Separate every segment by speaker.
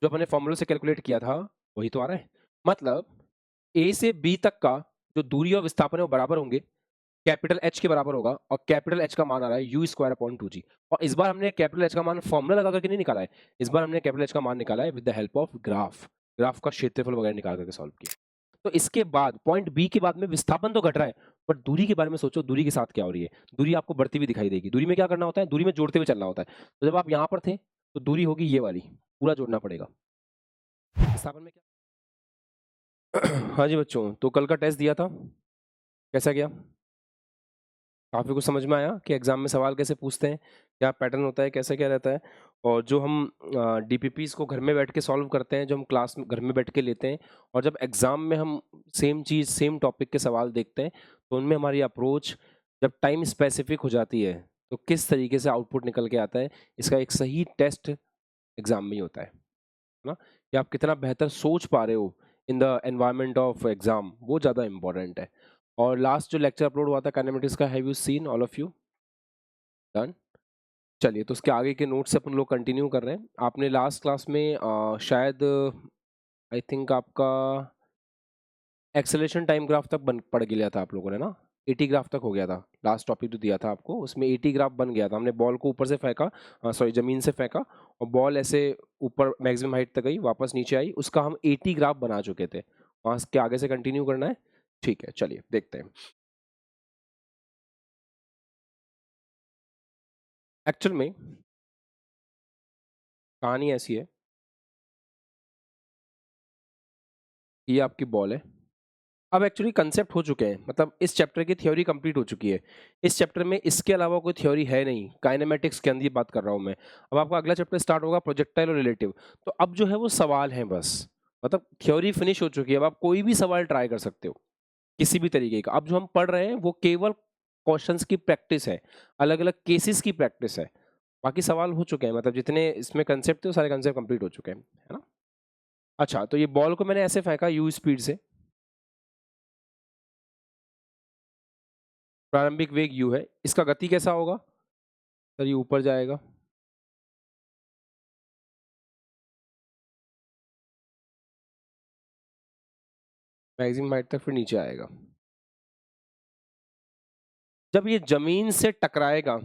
Speaker 1: जो अपने फॉर्मूले से कैलकुलेट किया था वही तो आ रहा है। मतलब ए से बी तक का जो दूरी और विस्थापन है वो बराबर होंगे, कैपिटल एच के बराबर होगा, और कैपिटल एच का मान आ रहा है यू स्क्वायर अपॉन 2g। और इस बार हमने कैपिटल एच का मान फॉर्मूला लगा करके नहीं निकाला है, इस बार हमने कैपिटल एच का मान निकाला है with the help of graph. Graph का क्षेत्रफल वगैरह निकाल करके सॉल्व किया। तो इसके बाद पॉइंट बी के बाद में विस्थापन तो घट रहा है, बट दूरी के बारे में सोचो, दूरी के साथ क्या हो रही है। दूरी आपको बढ़ती हुई दिखाई देगी। दूरी में क्या करना होता है, दूरी में जोड़ते हुए चलना होता है। तो जब आप यहाँ पर थे तो दूरी होगी ये वाली, पूरा जोड़ना पड़ेगा। विस्थापन में क्या हाँ जी बच्चों, तो कल का टेस्ट दिया था, कैसा गया? काफ़ी कुछ समझ में आया कि एग्जाम में सवाल कैसे पूछते हैं, क्या पैटर्न होता है, कैसा क्या रहता है। और जो हम डीपीपीस को घर में बैठ के सॉल्व करते हैं, जो हम क्लास में घर में बैठ के लेते हैं, और जब एग्जाम में हम सेम चीज़ सेम टॉपिक के सवाल देखते हैं, तो उनमें हमारी अप्रोच जब टाइम स्पेसिफिक हो जाती है तो किस तरीके से आउटपुट निकल के आता है, इसका एक सही टेस्ट एग्जाम में ही होता है ना। कि आप कितना बेहतर सोच पा रहे हो in the environment of exam, वो ज़्यादा इंपॉर्टेंट है। और लास्ट जो लेक्चर अपलोड हुआ था काइनेमेटिक्स का, have you seen all of you? Done. चलिए, तो उसके आगे के नोट्स से अपन लोग कंटिन्यू कर रहे हैं। आपने लास्ट क्लास में शायद आई थिंक आपका एक्सेलरेशन टाइम ग्राफ तक बन पढ़ लिया था आप लोगों ने ना। 80 ग्राफ तक हो गया था लास्ट टॉपिक जो दिया था आपको, उसमें 80 ग्राफ बन गया था। हमने बॉल को ऊपर से फेंका, सॉरी ज़मीन से फेंका, और बॉल ऐसे ऊपर मैक्सिमम हाइट तक गई, वापस नीचे आई, उसका हम 80 ग्राफ बना चुके थे। वहाँ के आगे से कंटिन्यू करना है। ठीक है, चलिए देखते हैं। एक्चुअल में कहानी ऐसी है, ये आपकी बॉल है। अब एक्चुअली कंसेप्ट हो चुके हैं, मतलब इस चैप्टर की थ्योरी कंप्लीट हो चुकी है। इस चैप्टर में इसके अलावा कोई थ्योरी है नहीं, काइनेमेटिक्स के अंदर बात कर रहा हूँ मैं। अब आपका अगला चैप्टर स्टार्ट होगा प्रोजेक्टाइल और रिलेटिव। तो अब जो है वो सवाल है बस, मतलब थ्योरी फिनिश हो चुकी है। अब आप कोई भी सवाल ट्राई कर सकते हो किसी भी तरीके का। अब जो हम पढ़ रहे हैं वो केवल क्वेश्चंस की प्रैक्टिस है, अलग अलग केसेस की प्रैक्टिस है। बाकी सवाल हो चुके हैं, मतलब जितने इसमें कंसेप्ट थे वो सारे कंसेप्ट कंप्लीट हो चुके हैं, है ना। अच्छा, तो ये बॉल को मैंने ऐसे फेंका यू स्पीड से, प्रारंभिक वेग u है, इसका गति कैसा होगा सर? ये ऊपर जाएगा, मैक्सिमम हाइट तक, फिर नीचे आएगा। जब ये जमीन से टकराएगा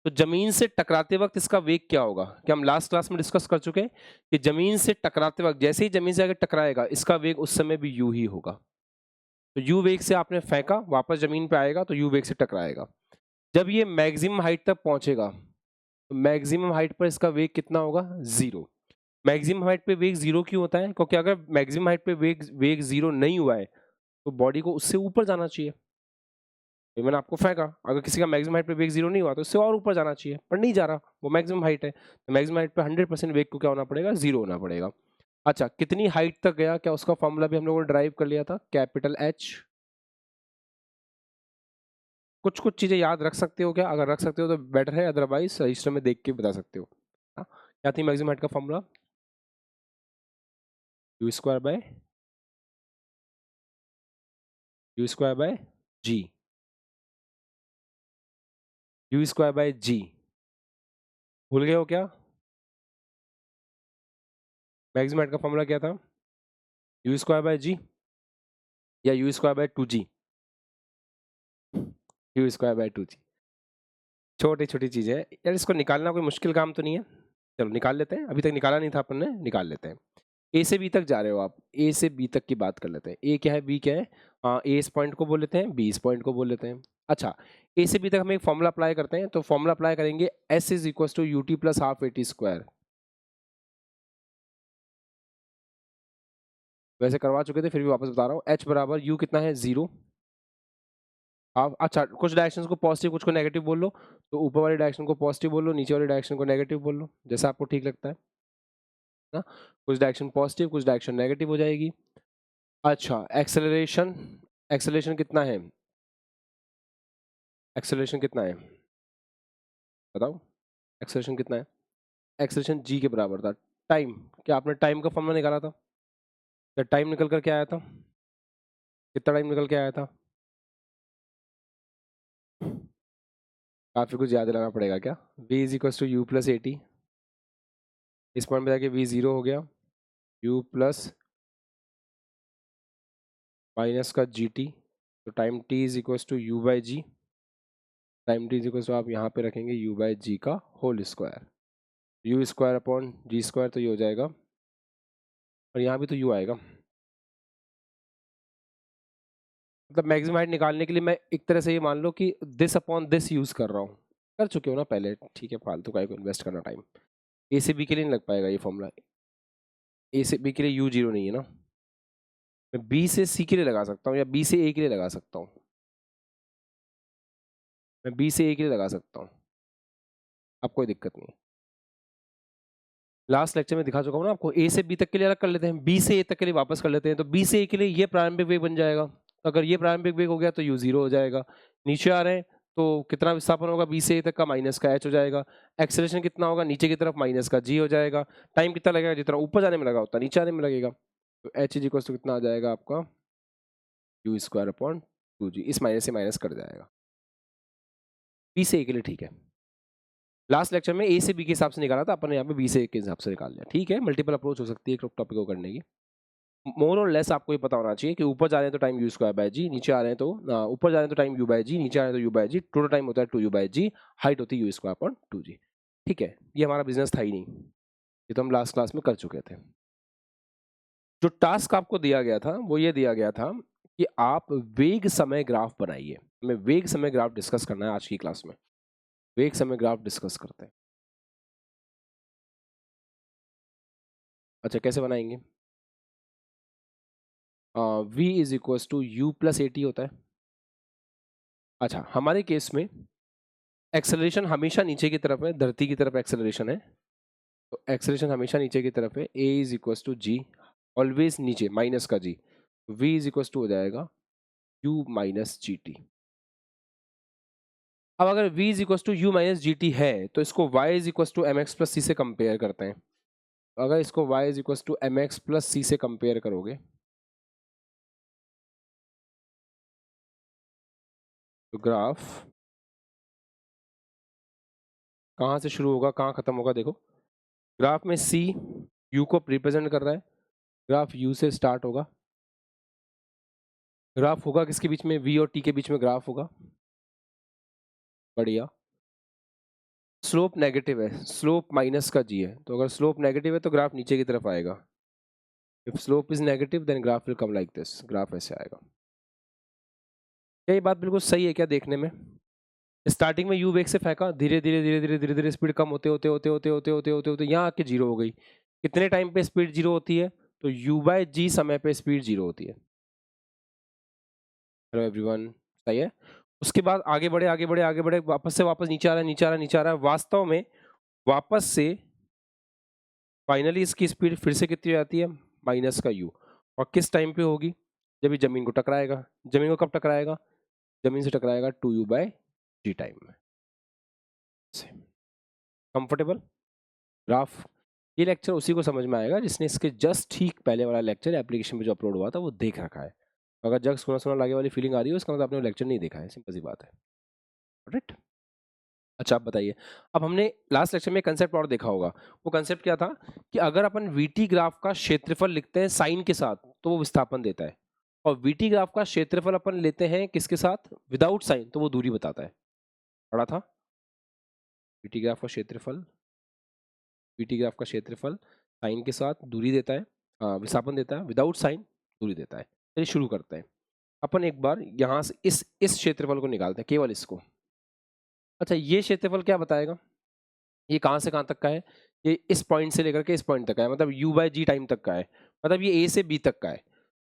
Speaker 1: तो जमीन से टकराते वक्त इसका वेग क्या होगा, कि हम लास्ट क्लास में डिस्कस कर चुके हैं कि जमीन से टकराते वक्त जैसे ही जमीन से आगे टकराएगा इसका वेग उस समय भी u ही होगा। तो u वेग से आपने फेंका, वापस जमीन पे आएगा तो u वेग से टकराएगा। जब ये मैक्सिमम हाइट तक पहुंचेगा तो मैक्सिमम हाइट पर इसका वेग कितना होगा? 0। मैक्सिमम हाइट पे वेग 0 क्यों होता है? क्योंकि अगर मैक्सिमम हाइट पे वेग वेग 0 नहीं हुआ है तो बॉडी को उससे ऊपर जाना चाहिए। तो मैंने आपको फेंका, अगर किसी का मैक्सिमम हाइट पे वेग 0 नहीं हुआ तो उससे और ऊपर जाना चाहिए, पर नहीं जा रहा, वो मैक्सिमम हाइट है। तो मैक्सिमम हाइट पे 100% वेग को क्या होना पड़ेगा? 0 होना पड़ेगा। अच्छा, कितनी हाइट तक गया, क्या उसका फॉर्मूला भी हम लोगों ने ड्राइव कर लिया था? Capital H. कुछ कुछ चीजें याद रख सकते हो क्या? अगर रख सकते हो तो बेटर है, अदरवाइज रजिस्टर में देख के बता सकते हो। हाँ? क्या थी मैक्सिमम हाइट का formula? U square by g. U square by g. भूल गए हो क्या? मैक्सिमम हाइट का फॉर्मूला क्या था? यू स्क्वायर बाय जी या you square bye 2g? You square bye 2g। छोटी छोटी चीज़ है यार, इसको निकालना कोई मुश्किल काम तो नहीं है। चलो निकाल लेते हैं, अभी तक निकाला नहीं था अपन ने, निकाल लेते हैं। ए से बी तक जा रहे हो आप, ए से बी तक की बात कर लेते हैं। ए क्या है, बी क्या है? ए इस पॉइंट को बोल लेते हैं, बी इस पॉइंट को बोल लेते हैं। अच्छा, ए से बी तक हम एक फॉर्मूला अप्लाई करते हैं, तो फॉर्मूला अप्लाई करेंगे s is equal to u t plus half a t square. वैसे करवा चुके थे, फिर भी वापस बता रहा हूँ। एच बराबर यू कितना है? 0। आप अच्छा, कुछ डायरेक्शंस को पॉजिटिव कुछ को नेगेटिव बोल लो, तो ऊपर वाले डायरेक्शन को पॉजिटिव बोल लो, नीचे वाले डायरेक्शन को नेगेटिव बोल लो, जैसा आपको ठीक लगता है ना। कुछ डायरेक्शन पॉजिटिव कुछ डायरेक्शन नेगेटिव हो जाएगी। अच्छा, एक्सेलरेशन, एक्सेलरेशन कितना है? एक्सेलरेशन कितना है बताओ? एक्सेलरेशन कितना है? एक्सेलरेशन जी के बराबर था। टाइम, क्या आपने टाइम का फॉर्मूला निकाला था? क्या टाइम निकल कर क्या आया था? कितना टाइम निकल के आया था? काफी कुछ याद दिलाना पड़ेगा क्या? v is equal to u plus 80, इस पॉइंट पे जाके v 0 हो गया। u प्लस माइनस का जी टी, तो time t is equal to u by g, time t is equal to आप यहाँ पे रखेंगे u बाई जी का whole square, u square upon g square, तो ये हो जाएगा, और यहाँ भी तो u आएगा। मतलब मैक्सिमम हाइट निकालने के लिए मैं एक तरह से ये मान लो कि दिस अपॉन दिस यूज कर रहा हूँ, कर चुके हो ना पहले, ठीक है, फालतू का इन्वेस्ट करना टाइम। ए से बी के लिए नहीं लग पाएगा ये फॉर्मूला, ए से बी के लिए यू जीरो नहीं है ना, मैं बी से सी के लिए लगा सकता हूँ या बी से ए के लिए लगा सकता हूँ, मैं बी से ए के लिए लगा सकता हूँ, अब कोई दिक्कत नहीं है। लास्ट लेक्चर में दिखा चुका हूँ ना आपको, ए से बी तक के लिए अलग कर लेते हैं, बी से ए तक के लिए वापस कर लेते हैं, तो बी से ए के लिए ये प्रारंभिक वेग बन जाएगा, तो अगर ये प्रारंभिक वेग हो गया तो यू जीरो हो जाएगा। नीचे आ रहे हैं तो कितना विस्थापन होगा बी से ए तक का, माइनस का एच हो जाएगा। एक्सेलरेशन कितना होगा नीचे की तरफ, माइनस का जी हो जाएगा। टाइम कितना लगेगा, जितना ऊपर जाने में लगा उतना नीचे आने में लगेगा, तो एच इज इक्वल टू कितना आ जाएगा आपका, यू स्क्वायर अपॉन टू जी, इस माइनस से माइनस कट जाएगा। बी से ए के लिए ठीक है। लास्ट लेक्चर में ए से बी के हिसाब से निकाला था अपन ने, यहाँ पे बी से ए के हिसाब से निकाल लिया, ठीक है। मल्टीपल अप्रोच हो सकती है एक टॉपिक को करने की। मोर और लेस आपको ये पता होना चाहिए कि ऊपर जा रहे हैं तो टाइम यू स्क्वायर बाय जी, नीचे आ रहे हैं तो ऊपर जा रहे हैं तो टाइम यू बाय जी, नीचे आ रहे हैं तो u by g, total time होता है two u by g, height होती है u square upon two g, ठीक है। ये हमारा बिजनेस था ही नहीं, ये तो हम लास्ट क्लास में कर चुके थे। जो टास्क आपको दिया गया था वो ये दिया गया था कि आप वेग समय ग्राफ बनाइए। हमें वेग समय ग्राफ डिस्कस करना है आज की क्लास में, वेग समय ग्राफ डिस्कस करते हैं। अच्छा, कैसे बनाएंगे? v is equal to u plus a t होता है। अच्छा, हमारे केस में एक्सेलरेशन हमेशा नीचे की तरफ है, धरती की तरफ एक्सेलरेशन है, तो एक्सेलरेशन हमेशा नीचे की तरफ है। a is equal to ji, always नीचे, माइनस का जी, v इज इक्वल टू हो जाएगा u माइनस जी टी। अब अगर v is equal to you minus G T है तो इसको y is equal to M x plus सी से कंपेयर करते हैं। अगर इसको y is equal to M x plus सी से कंपेयर करोगे तो ग्राफ कहाँ से शुरू होगा कहाँ खत्म होगा, देखो ग्राफ में c u को रिप्रेजेंट कर रहा है, ग्राफ u से स्टार्ट होगा, ग्राफ होगा किसके बीच में, v और t के बीच में ग्राफ होगा, बढ़िया। स्लोप नेगेटिव है, स्लोप माइनस का जी है, तो अगर स्लोप नेगेटिव है तो ग्राफ नीचे की तरफ आएगा। If slope is negative then graph will come like this, graph ऐसे आएगा। क्या ये बात बिल्कुल सही है क्या देखने में? स्टार्टिंग में यू वेग से फेंका, धीरे धीरे धीरे धीरे धीरे धीरे स्पीड कम होते होते होते होते होते होते होते होते यहाँ आके जीरो हो गई। कितने टाइम पे स्पीड जीरो होती है? तो यू बाय जी समय पे स्पीड जीरो होती है। हेलो एवरीवन, सही है। उसके बाद आगे बढ़े आगे बढ़े आगे बढ़े, वापस से वापस नीचे आ रहा है नीचे आ रहा है नीचे आ रहा है, वास्तव में वापस से फाइनली इसकी स्पीड फिर से कितनी हो जाती है, माइनस का यू। और किस टाइम पे होगी? जब ये जमीन को टकराएगा। जमीन को कब टकराएगा? जमीन से टकराएगा two u by g time में। कंफर्टेबल? ग्राफ, ये लेक्चर उसी को समझ में आएगा जिसने इसके जस्ट ठीक पहले वाला लेक्चर एप्लीकेशन पे जो अपलोड हुआ था वो देख रखा है। अगर जग सुना सुना लागे वाली फीलिंग आ रही है उसका मतलब आपने लेक्चर नहीं देखा है, सिंपल सी बात है, राइट। अच्छा, आप बताइए, अब हमने लास्ट लेक्चर में कंसेप्ट और देखा होगा। वो कंसेप्ट क्या था कि अगर अपन वीटी ग्राफ का क्षेत्रफल लिखते हैं साइन के साथ तो वो विस्थापन देता है, और वीटी ग्राफ का क्षेत्रफल अपन लेते हैं किसके साथ, विदाउट साइन, तो वो दूरी बताता है। पढ़ा था वीटी ग्राफ का क्षेत्रफल, वीटी ग्राफ का क्षेत्रफल साइन के साथ दूरी देता है, विस्थापन देता है, विदाउट साइन दूरी देता है। चलिए शुरू करते हैं। अपन एक बार यहाँ से इस क्षेत्रफल को निकालते हैं, केवल इसको। अच्छा, ये क्षेत्रफल क्या बताएगा, ये कहाँ से कहाँ तक का है? ये इस पॉइंट से लेकर के इस पॉइंट तक का है, मतलब u बाय जी टाइम तक का है, मतलब ये a से b तक का है।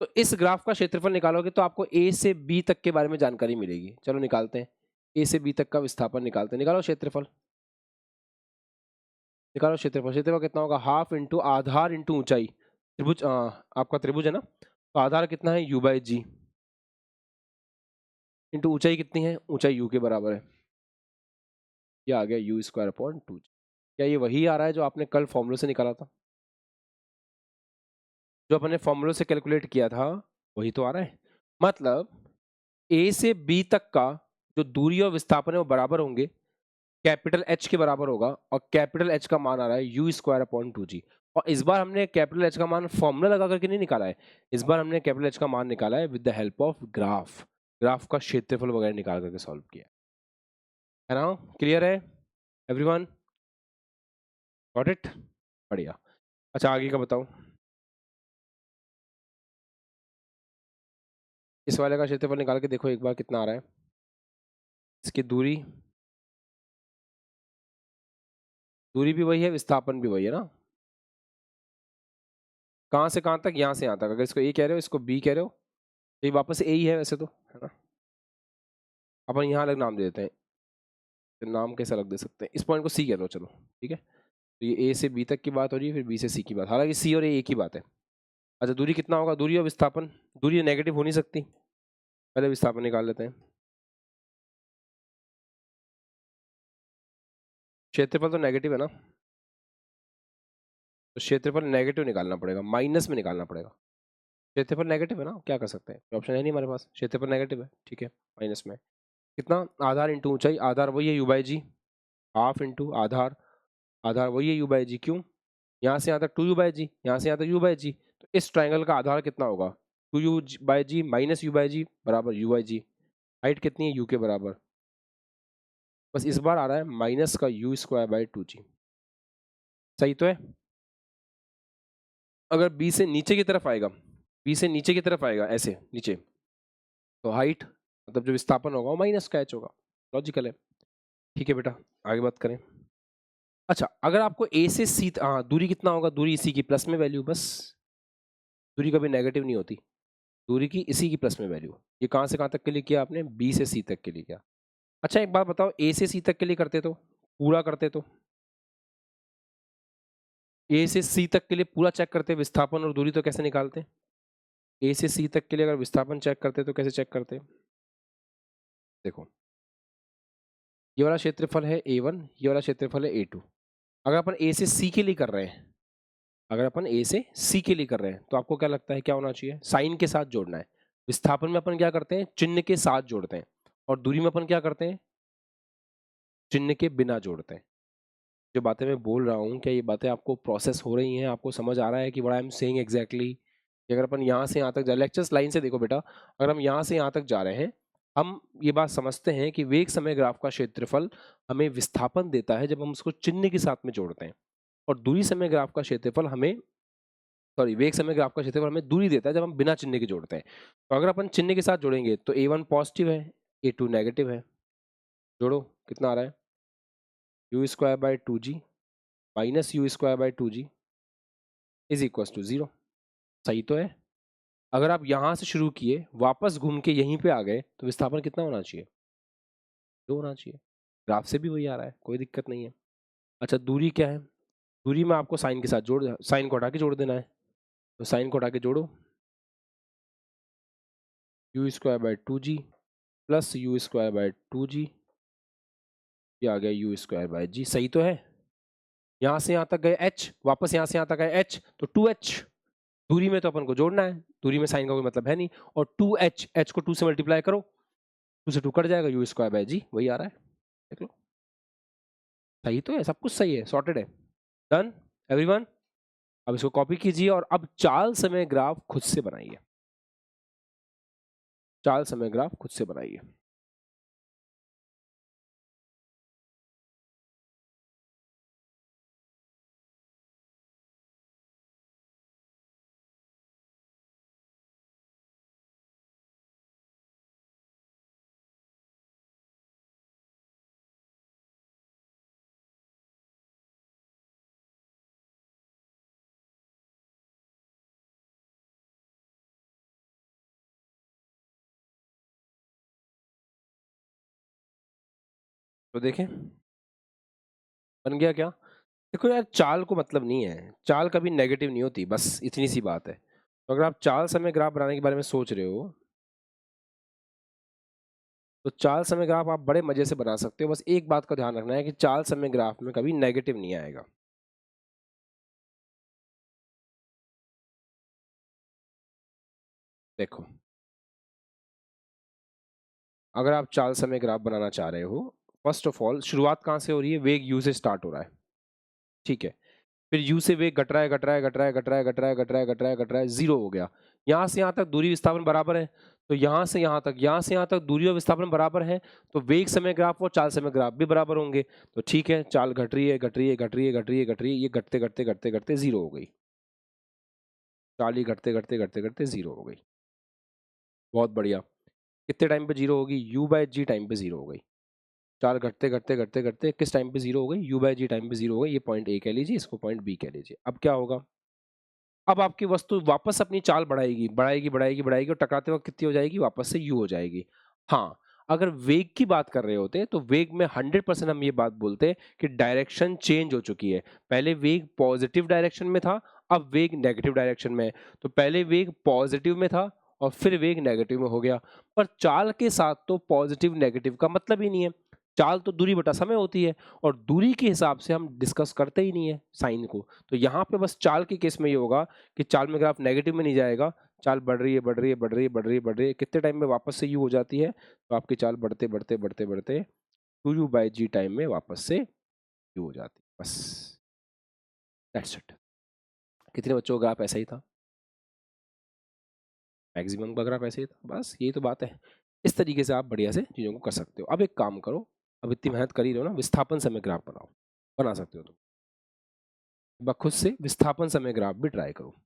Speaker 1: तो इस ग्राफ का क्षेत्रफल निकालोगे तो आपको a से b तक के बारे में जानकारी मिलेगी। चलो निकालते हैं, a से b तक का विस्थापन निकालते हैं। निकालो क्षेत्रफल, निकालो क्षेत्रफल। क्षेत्रफल कितना होगा, हाफ इंटू आधार इंटू ऊंचाई। त्रिभुज, आपका त्रिभुज है ना, तो आधार कितना है, u बाय जी, इंटू ऊंचाई कितनी है, ऊंचाई u के बराबर है, ये आ गया यू स्क्वायर अपॉन टू। क्या ये वही आ रहा है जो आपने कल फॉर्मूले से निकाला था, जो अपने फॉर्मूले से कैलकुलेट किया था वही तो आ रहा है। मतलब ए से बी तक का जो दूरी और विस्थापन है वो बराबर होंगे, कैपिटल एच के बराबर होगा, और कैपिटल एच का मान आ रहा है यू स्क्वायर अपॉन टू जी। और इस बार हमने कैपिटल एच का मान फॉर्मूला लगा करके नहीं निकाला है, इस बार हमने कैपिटल एच का मान निकाला है with the help of graph, graph का क्षेत्रफल वगैरह निकाल करके सॉल्व किया है ना। क्लियर है एवरीवन, गॉट इट, बढ़िया। अच्छा आगे का बताओ, इस वाले का क्षेत्रफल निकाल के देखो एक बार कितना आ रहा है, इसकी दूरी, दूरी भी वही है, विस्थापन भी वही है ना, कहाँ से कहाँ तक, यहाँ से यहाँ तक, अगर इसको ए कह रहे हो इसको बी कह रहे हो, ये वापस ए ही है वैसे तो, है ना। अपन यहाँ अलग नाम दे देते हैं, तो नाम कैसा अलग दे सकते हैं, इस पॉइंट को सी कह लो चलो, ठीक है। तो ये ए से बी तक की बात हो रही है, फिर बी से सी की बात, हालांकि सी और ए एक ही बात है। अच्छा दूरी कितना होगा, दूरी और विस्थापन, दूरी नेगेटिव हो नहीं सकती, पहले विस्थापन निकाल लेते हैं। क्षेत्रफल तो नेगेटिव है ना, तो क्षेत्रफल नेगेटिव निकालना पड़ेगा, माइनस में निकालना पड़ेगा। क्षेत्रफल नेगेटिव है ना, क्या कर सकते हैं, ऑप्शन है नहीं हमारे पास, क्षेत्रफल नेगेटिव है, ठीक है, माइनस में कितना, आधार इंटू ऊंचाई, आधार वही है u by g, half into आधार, आधार वही है यू बाई जी, क्यों, यहाँ से यहाँ तक टू यू बाई जी, यहाँ से यहाँ तक यू बाई जी, तो इस ट्राइंगल का आधार कितना होगा, two u by g minus u by g बराबर यू बाई जी, हाइट कितनी है यू के बराबर, बस इस बार आ रहा है माइनस का यू स्क्वायर बाई टू जी, सही तो है। अगर बी से नीचे की तरफ आएगा, बी से नीचे की तरफ आएगा ऐसे नीचे, तो हाइट मतलब जो विस्थापन होगा वो माइनस का एच होगा, लॉजिकल है, ठीक है बेटा आगे बात करें। अच्छा अगर आपको ए से सी, हाँ दूरी कितना होगा, दूरी इसी की प्लस में वैल्यू, बस दूरी कभी नेगेटिव नहीं होती, दूरी की इसी की प्लस में वैल्यू, ये कहाँ से कहाँ तक के लिए किया आपने, बी से सी तक के लिए किया। अच्छा एक बात बताओ, ए से सी तक के लिए करते तो, पूरा करते तो, ए से सी तक के लिए पूरा चेक करते विस्थापन और दूरी, तो कैसे निकालते, ए से सी तक के लिए अगर विस्थापन चेक करते तो कैसे चेक करते, देखो ये वाला क्षेत्रफल है A1, ये वाला क्षेत्रफल है A2, अगर अपन ए से सी के लिए कर रहे हैं, अगर अपन ए से सी के लिए कर रहे हैं तो आपको क्या लगता है क्या होना चाहिए, साइन के साथ जोड़ना है, विस्थापन में अपन क्या करते हैं चिन्ह के साथ जोड़ते हैं, और दूरी में अपन क्या करते हैं चिन्ह के बिना जोड़ते हैं। जो बातें मैं बोल रहा हूँ क्या ये बातें आपको प्रोसेस हो रही हैं, आपको समझ आ रहा है कि what I am saying exactly, अगर अपन यहाँ से यहाँ तक जा, लेक्चर्स लाइन से देखो बेटा, अगर हम यहाँ से यहाँ तक जा रहे हैं, हम ये बात समझते हैं कि वेग समय ग्राफ का क्षेत्रफल हमें विस्थापन देता है जब हम उसको चिन्ह के साथ में जोड़ते हैं, और दूरी समय ग्राफ का क्षेत्रफल हमें, सॉरी वेग समय ग्राफ का क्षेत्रफल हमें दूरी देता है जब हम बिना चिन्ह के जोड़ते हैं। तो अगर अपन चिन्ह के साथ जोड़ेंगे तो A1 पॉजिटिव है, A2 नेगेटिव है, जोड़ो कितना आ रहा है, u square by two g minus u square by two g is equal to zero, सही तो है। अगर आप यहाँ से शुरू किए वापस घूम के यहीं पे आ गए तो विस्थापन कितना होना चाहिए, दो होना चाहिए, ग्राफ से भी वही आ रहा है, कोई दिक्कत नहीं है। अच्छा दूरी क्या है, दूरी में आपको साइन के साथ जोड़, साइन को हटा के जोड़ देना है, तो साइन को हटा के जोड़ो, u square by two g plus u square by two g, ये आ गया यू स्क्वायर बाई जी, सही तो है। यहाँ से यहाँ तक गए h, वापस यहाँ से यहाँ तक गए h, तो 2h, दूरी में तो अपन को जोड़ना है, दूरी में साइन का कोई मतलब है नहीं, और 2h, h को 2 से मल्टीप्लाई करो, 2 से 2 कट जाएगा, यू स्क्वायर बाई जी वही आ रहा है, देख लो सही तो है, सब कुछ सही है, सॉर्टेड है, डन एवरीवन। अब इसको कॉपी कीजिए और अब चाल समय ग्राफ खुद से बनाइए, चाल समय ग्राफ खुद से बनाइए। तो देखें बन गया क्या, देखो यार चाल को मतलब नहीं है, चाल कभी नेगेटिव नहीं होती, बस इतनी सी बात है। तो अगर आप चाल समय ग्राफ बनाने के बारे में सोच रहे हो तो चाल समय ग्राफ आप बड़े मजे से बना सकते हो, बस एक बात का ध्यान रखना है कि चाल समय ग्राफ में कभी नेगेटिव नहीं आएगा। देखो अगर आप चाल समय ग्राफ बनाना चाह रहे हो, फर्स्ट ऑफ ऑल शुरुआत कहाँ से हो रही है, वेग यू से स्टार्ट हो रहा है, ठीक है, फिर यू से वेग घट रहा है, घट रहा है, घट रहा है, घट रहा है, घट रहा है, घट रहा है, घट रहा है, घट रहा है, 0 हो गया। यहाँ से यहाँ तक दूरी विस्थापन बराबर है, तो यहाँ से यहाँ तक, यहाँ से यहाँ तक दूरी और विस्थापन बराबर है, तो वेग समय ग्राफ और चाल समय ग्राफ भी बराबर होंगे। तो ठीक है, चाल घट रही है, घट रही है, घट रही है, घट रही है, घट रही है, ये घटते घटते घटते घटते 0 हो गई। चाल ही घटते घटते घटते घटते 0 हो गई। बहुत बढ़िया। कितने टाइम पे 0 होगी? u बाय जी टाइम पे 0 हो गई। चाल घटते घटते घटते घटते किस टाइम पे 0 हो गई? u बाय जी टाइम पे 0 हो गई। ये पॉइंट ए कह लीजिए, इसको पॉइंट बी कह लीजिए। अब क्या होगा? अब आपकी वस्तु वापस अपनी चाल बढ़ाएगी, बढ़ाएगी, बढ़ाएगी, बढ़ाएगी और टकराते वक्त कितनी हो जाएगी? वापस से u हो जाएगी। हाँ, अगर वेग की बात कर रहे होते तो वेग में 100% हम ये बात बोलते कि डायरेक्शन चेंज हो चुकी है। पहले वेग पॉजिटिव डायरेक्शन में था, अब वेग नेगेटिव डायरेक्शन में है। तो पहले वेग पॉजिटिव में था और फिर वेग नेगेटिव में हो गया। पर चाल के साथ तो पॉजिटिव नेगेटिव का मतलब ही नहीं है। चाल तो दूरी बटा समय होती है और दूरी के हिसाब से हम डिस्कस करते ही नहीं है साइन को। तो यहाँ पे बस चाल के केस में ये होगा कि चाल में ग्राफ नेगेटिव में नहीं जाएगा, चाल बढ़ रही है, बढ़ रही है, बढ़ रही है, बढ़ रही है, बढ़ रही है, कितने टाइम में वापस से यू हो जाती है? तो आपकी चाल बढ़ते बढ़ते बढ़ते बढ़ते 2u बाय जी टाइम में वापस से यू हो जाती है। बस दैट्स इट। कितने बच्चों का ग्राफ ऐसा ही था? मैक्सिमम का ग्राफ ऐसे ही था। बस यही तो बात है। इस तरीके से आप बढ़िया से चीज़ों को कर सकते हो। अब एक काम करो, अब इतनी मेहनत कर ही रहे हो ना, विस्थापन समय ग्राफ बनाओ। बना सकते हो तुम। खुद से विस्थापन समय ग्राफ भी ट्राई करो।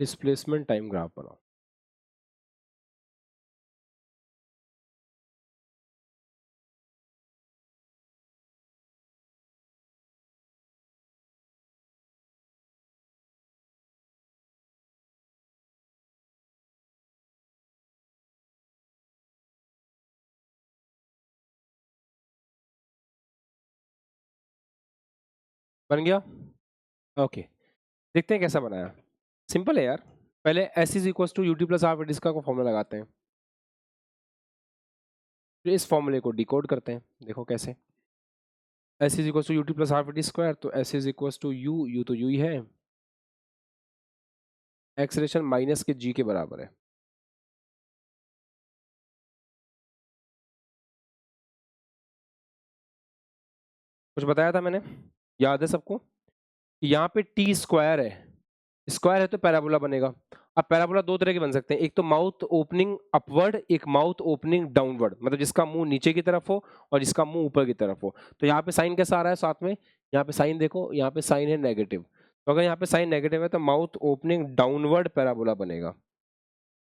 Speaker 1: डिस्प्लेसमेंट टाइम ग्राफ बनाओ। बन गया? ओके, देखते हैं कैसा बनाया। सिंपल है यार। पहले s is equal to u t plus r इसका को फॉर्मूला लगाते हैं, फिर इस फॉर्मूले को डिकोड करते हैं। देखो कैसे। S is equal to u t plus r square, तो s is equal to u तो यू ही है, एक्सलेशन माइनस के जी के बराबर है। कुछ बताया था मैंने, याद है सबको? यहाँ पे टी स्क्वायर है, स्क्वायर है तो पैराबोला बनेगा। अब पैराबोला दो तरह के बन सकते हैं, एक तो माउथ ओपनिंग अपवर्ड, एक माउथ ओपनिंग डाउनवर्ड, मतलब जिसका मुंह नीचे की तरफ हो और जिसका मुंह ऊपर की तरफ हो। तो यहाँ पे साइन कैसा आ रहा है साथ में? यहाँ पे साइन देखो, यहाँ पे साइन है नेगेटिव, तो अगर यहाँ पे साइन नेगेटिव है तो माउथ ओपनिंग डाउनवर्ड पैराबोला बनेगा।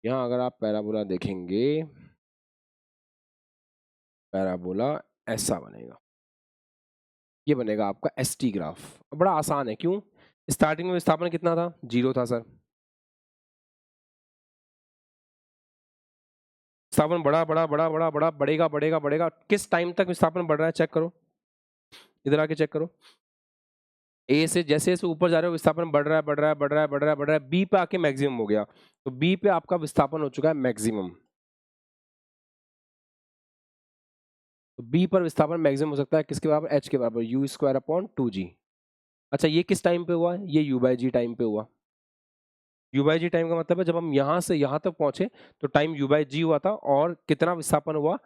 Speaker 1: यहाँ अगर आप पैराबोला देखेंगे, पैराबोला ऐसा बनेगा, ये बनेगा आपका एस टी ग्राफ। बड़ा आसान है, क्यों? स्टार्टिंग में विस्थापन कितना था? 0 था सर। विस्थापन बढ़ा बढ़ा बढ़ा बढ़ा बढ़ा, बढ़ेगा बढ़ेगा बढ़ेगा, किस टाइम तक विस्थापन बढ़ रहा है चेक करो, इधर आके चेक करो। ए से जैसे जैसे ऊपर जा रहे हो विस्थापन बढ़ रहा है बढ़ रहा है बढ़ रहा है बढ़ रहा है बढ़ रहा है, बी पे आके मैक्सिमम हो गया, तो बी पे आपका विस्थापन हो चुका है मैक्सिमम। तो बी पर विस्थापन मैक्सिमम हो सकता है किसके बराबर? एच के बराबर, यू स्क्वायर अपॉन 2g। अच्छा, ये किस टाइम पे हुआ? ये यू बाई जी टाइम पे हुआ। यू बाई जी टाइम का मतलब है जब हम यहाँ से यहाँ तक पहुंचे तो टाइम यू बाई जी हुआ था, और कितना विस्थापन हुआ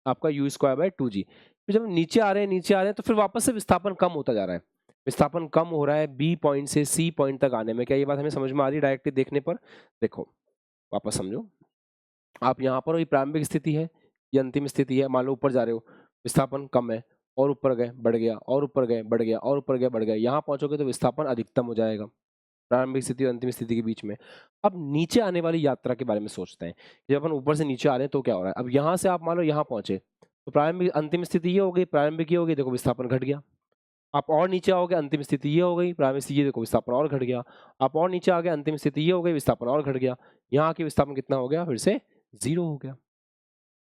Speaker 1: आपका? You square by 2g। फिर जब हम नीचे आ रहे हैं, नीचे आ रहे हैं, तो फिर वापस से विस्थापन कम होता जा रहा है। विस्थापन कम हो रहा है बी पॉइंट से सी पॉइंट तक आने में। क्या ये बात हमें समझ में आ रही है डायरेक्टली देखने पर? देखो वापस समझो, आप यहाँ पर, ये प्रारंभिक स्थिति है, ये अंतिम स्थिति है। मान लो ऊपर जा रहे हो, विस्थापन कम है, और ऊपर गए बढ़ गया, और ऊपर गए बढ़ गया, और ऊपर गए बढ़ गया, यहाँ पहुंचोगे तो विस्थापन अधिकतम हो जाएगा प्रारंभिक स्थिति और अंतिम स्थिति के बीच में। अब नीचे आने वाली यात्रा के बारे में सोचते हैं, जब अपन ऊपर से नीचे आ रहे हैं तो क्या हो रहा है? अब यहाँ से आप मान लो यहाँ पहुंचे, तो प्रारंभिक अंतिम स्थिति ये हो गई, प्रारंभिक ये हो गई, देखो विस्थापन घट गया। आप और नीचे आओगे, अंतिम स्थिति ये हो गई, प्रारंभिक स्थिति ये, देखो विस्थापन और घट गया। आप और नीचे आ गए, अंतिम स्थिति ये हो गई, विस्थापन और घट गया। यहाँ के विस्थापन कितना हो गया? फिर से 0 हो गया।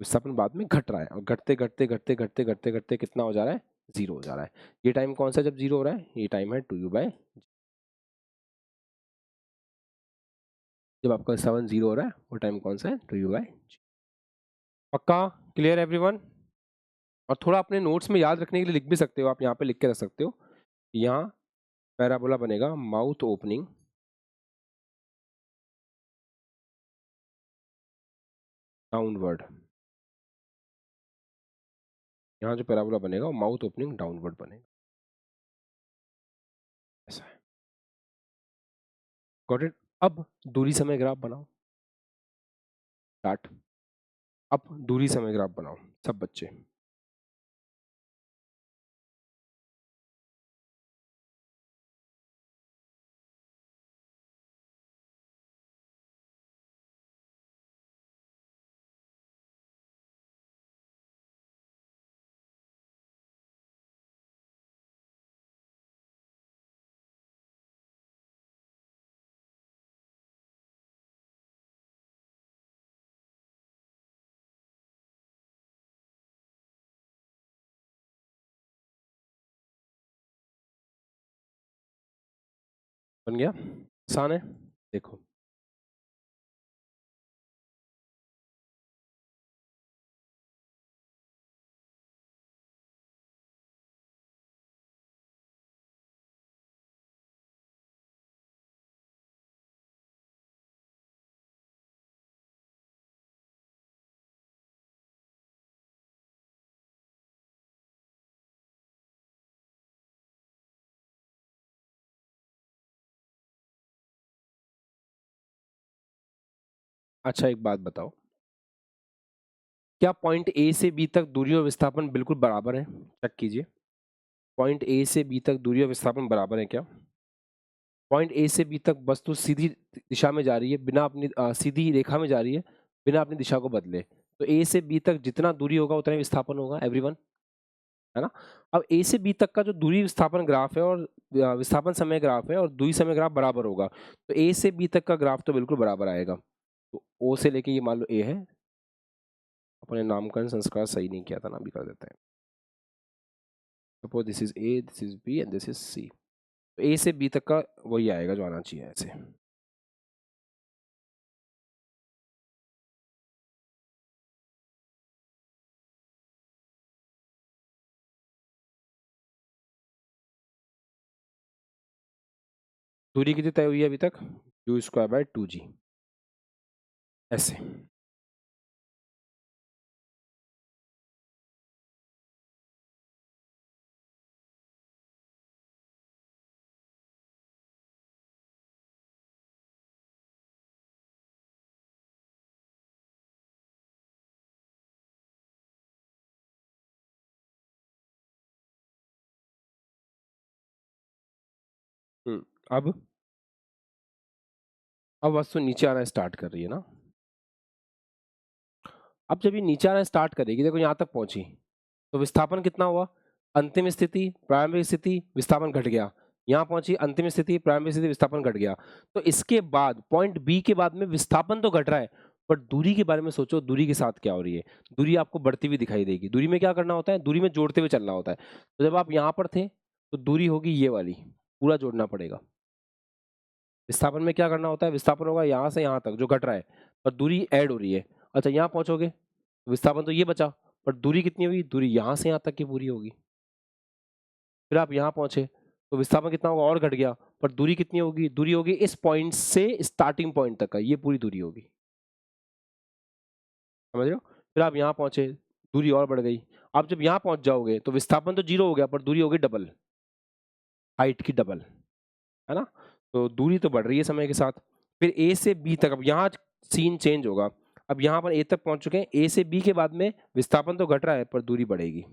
Speaker 1: विस्थापन बाद में घट रहा है और घटते घटते घटते घटते घटते घटते कितना हो जा रहा है, 0 हो जा रहा है। ये टाइम कौन सा जब 0 हो रहा है, ये टाइम है 2u/g। जब आपका 7 0 हो रहा है वो टाइम कौन सा है, 2u/g। पक्का क्लियर एवरीवन? और थोड़ा अपने नोट्स में याद रखने के लिए लिख भी सकते हो, आप यहाँ पे लिख के रख सकते हो। यहाँ पैराबोला बनेगा माउथ ओपनिंग डाउनवर्ड। यहाँ जो पैराबोला बनेगा वो माउथ ओपनिंग डाउनवर्ड बनेगा, ऐसा है। Got it? अब दूरी समय ग्राफ बनाओ, स्टार्ट। अब दूरी समय ग्राफ बनाओ सब बच्चे। बन गया? आसान है, देखो। अच्छा एक बात बताओ, क्या पॉइंट ए से बी तक दूरी और विस्थापन बिल्कुल बराबर है? चेक कीजिए, पॉइंट ए से बी तक दूरी और विस्थापन बराबर है क्या? पॉइंट ए से बी तक वस्तु सीधी दिशा में जा रही है, बिना अपनी सीधी रेखा में जा रही है, बिना अपनी दिशा को बदले। तो ए से बी तक जितना दूरी होगा उतना ही विस्थापन होगा एवरीवन, है ना? अब ए से बी तक का जो दूरी विस्थापन ग्राफ है और विस्थापन समय ग्राफ है और दूरी समय ग्राफ बराबर होगा, तो ए से बी तक का ग्राफ तो बिल्कुल बराबर आएगा। तो ओ से लेके ये मान लो ए है, अपने नामकरण संस्कार सही नहीं किया था ना, अभी कर देते हैं। Suppose this is a, this is b and this is c. तो ए से बी तक का वही आएगा जो आना चाहिए ऐसे। दूरी कितनी तय हुई है अभी तक, u²/2g, ऐसे। अब वस्तु नीचे आना स्टार्ट कर रही है ना। अब जब ये नीचे आना स्टार्ट करेगी, देखो यहाँ तक पहुंची, तो विस्थापन कितना हुआ, अंतिम स्थिति, प्रारंभिक स्थिति, विस्थापन घट गया। यहाँ पहुंची, अंतिम स्थिति, प्रारंभिक स्थिति, विस्थापन घट गया। तो इसके बाद पॉइंट बी के बाद में विस्थापन तो घट रहा है, बट दूरी के बारे में सोचो, दूरी के साथ क्या हो रही है। दूरी आपको बढ़ती हुई दिखाई देगी। दूरी में क्या करना होता है, दूरी में जोड़ते हुए चलना होता है। तो जब आप यहाँ पर थे तो दूरी होगी ये वाली, पूरा जोड़ना पड़ेगा। विस्थापन में क्या करना होता है, विस्थापन होगा यहाँ से यहाँ तक जो घट रहा है, और दूरी ऐड हो रही है। अच्छा यहाँ पहुंचोगे, विस्थापन तो ये बचा, पर दूरी कितनी हुई, दूरी यहाँ से यहाँ तक की पूरी होगी। फिर आप यहाँ पहुंचे तो विस्थापन कितना होगा, और घट गया, पर दूरी कितनी होगी, दूरी होगी इस पॉइंट से स्टार्टिंग पॉइंट तक का, ये पूरी दूरी होगी। समझ रहे हो? फिर आप यहाँ पहुंचे, दूरी और बढ़ गई। आप जब यहाँ पहुंच जाओगे तो विस्थापन तो 0 हो गया, पर दूरी होगी डबल, हाइट की डबल, है ना? तो दूरी तो बढ़ रही है समय के साथ। फिर ए से बी तक, अब यहाँ सीन चेंज होगा। अब यहाँ पर ए तक पहुंच चुके हैं, ए से बी के बाद में विस्थापन तो घट रहा है पर दूरी बढ़ेगी।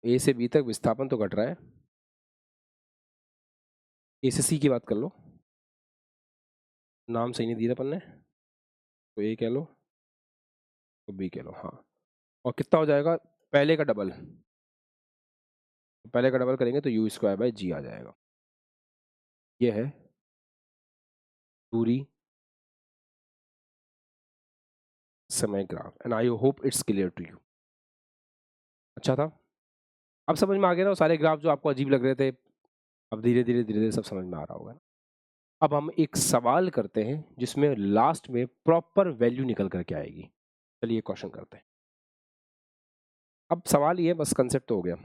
Speaker 1: ए से बी तक विस्थापन तो घट रहा है, ए से सी की बात कर लो, नाम सही नहीं दिया अपन ने, तो ए कह लो तो बी कह लो, हाँ। और कितना हो जाएगा, पहले का डबल, पहले का डबल करेंगे तो u²/g आ जाएगा। ये है दूरी समय graph and I hope it's clear to you. अच्छा था, अब समझ में आ गया ना वो सारे ग्राफ जो आपको अजीब लग रहे थे, अब धीरे धीरे धीरे धीरे सब समझ में आ रहा होगा। अब हम एक सवाल करते हैं जिसमें लास्ट में प्रॉपर वैल्यू निकल करके आएगी। चलिए क्वेश्चन करते हैं। अब सवाल ये, बस कंसेप्ट तो हो गया।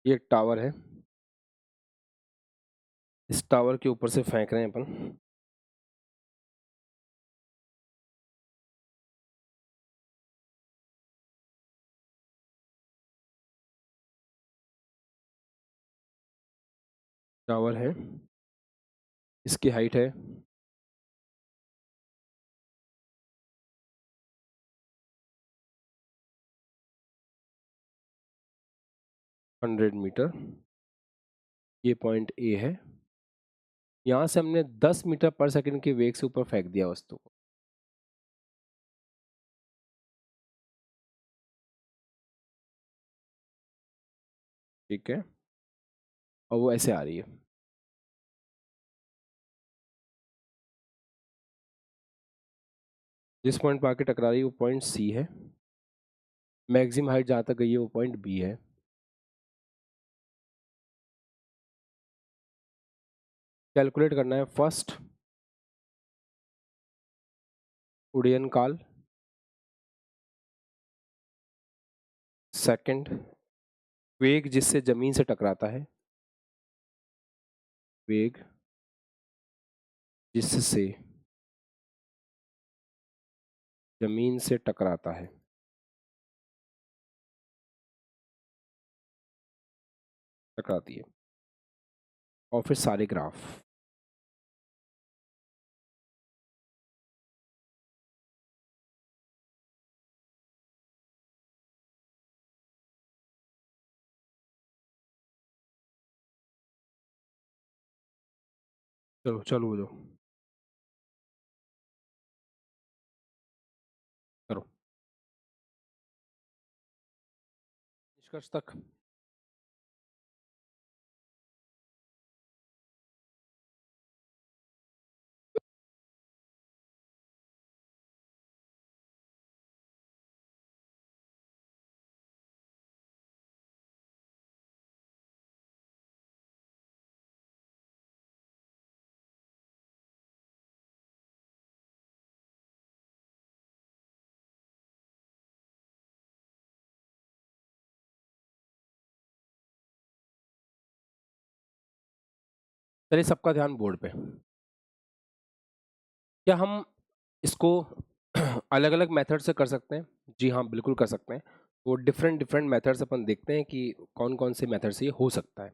Speaker 1: ये एक टावर है, इस टावर के ऊपर से फेंक रहे हैं अपन। टावर है, इसकी हाइट है 100 मीटर। ये पॉइंट ए है, यहाँ से हमने 10 मीटर पर सेकंड के वेग से ऊपर फेंक दिया वस्तु को। ठीक है, और वो ऐसे आ रही है। जिस पॉइंट पर आके टकरा रही है वो पॉइंट सी है। मैक्सिमम हाइट जहाँ तक गई है वो पॉइंट बी है। कैलकुलेट करना है फर्स्ट उड्डयन काल, सेकंड वेग जिससे जमीन से टकराता है, वेग जिससे जमीन से टकराता है, टकराती है, और फिर सारे ग्राफ। चलो चलो बोलो, करो निष्कर्ष तक। चलिए सबका ध्यान बोर्ड पे। क्या हम इसको अलग अलग मेथड से कर सकते हैं? जी हाँ, बिल्कुल कर सकते हैं। वो डिफरेंट डिफरेंट मेथड्स अपन देखते हैं कि कौन कौन से मेथड से ये हो सकता है।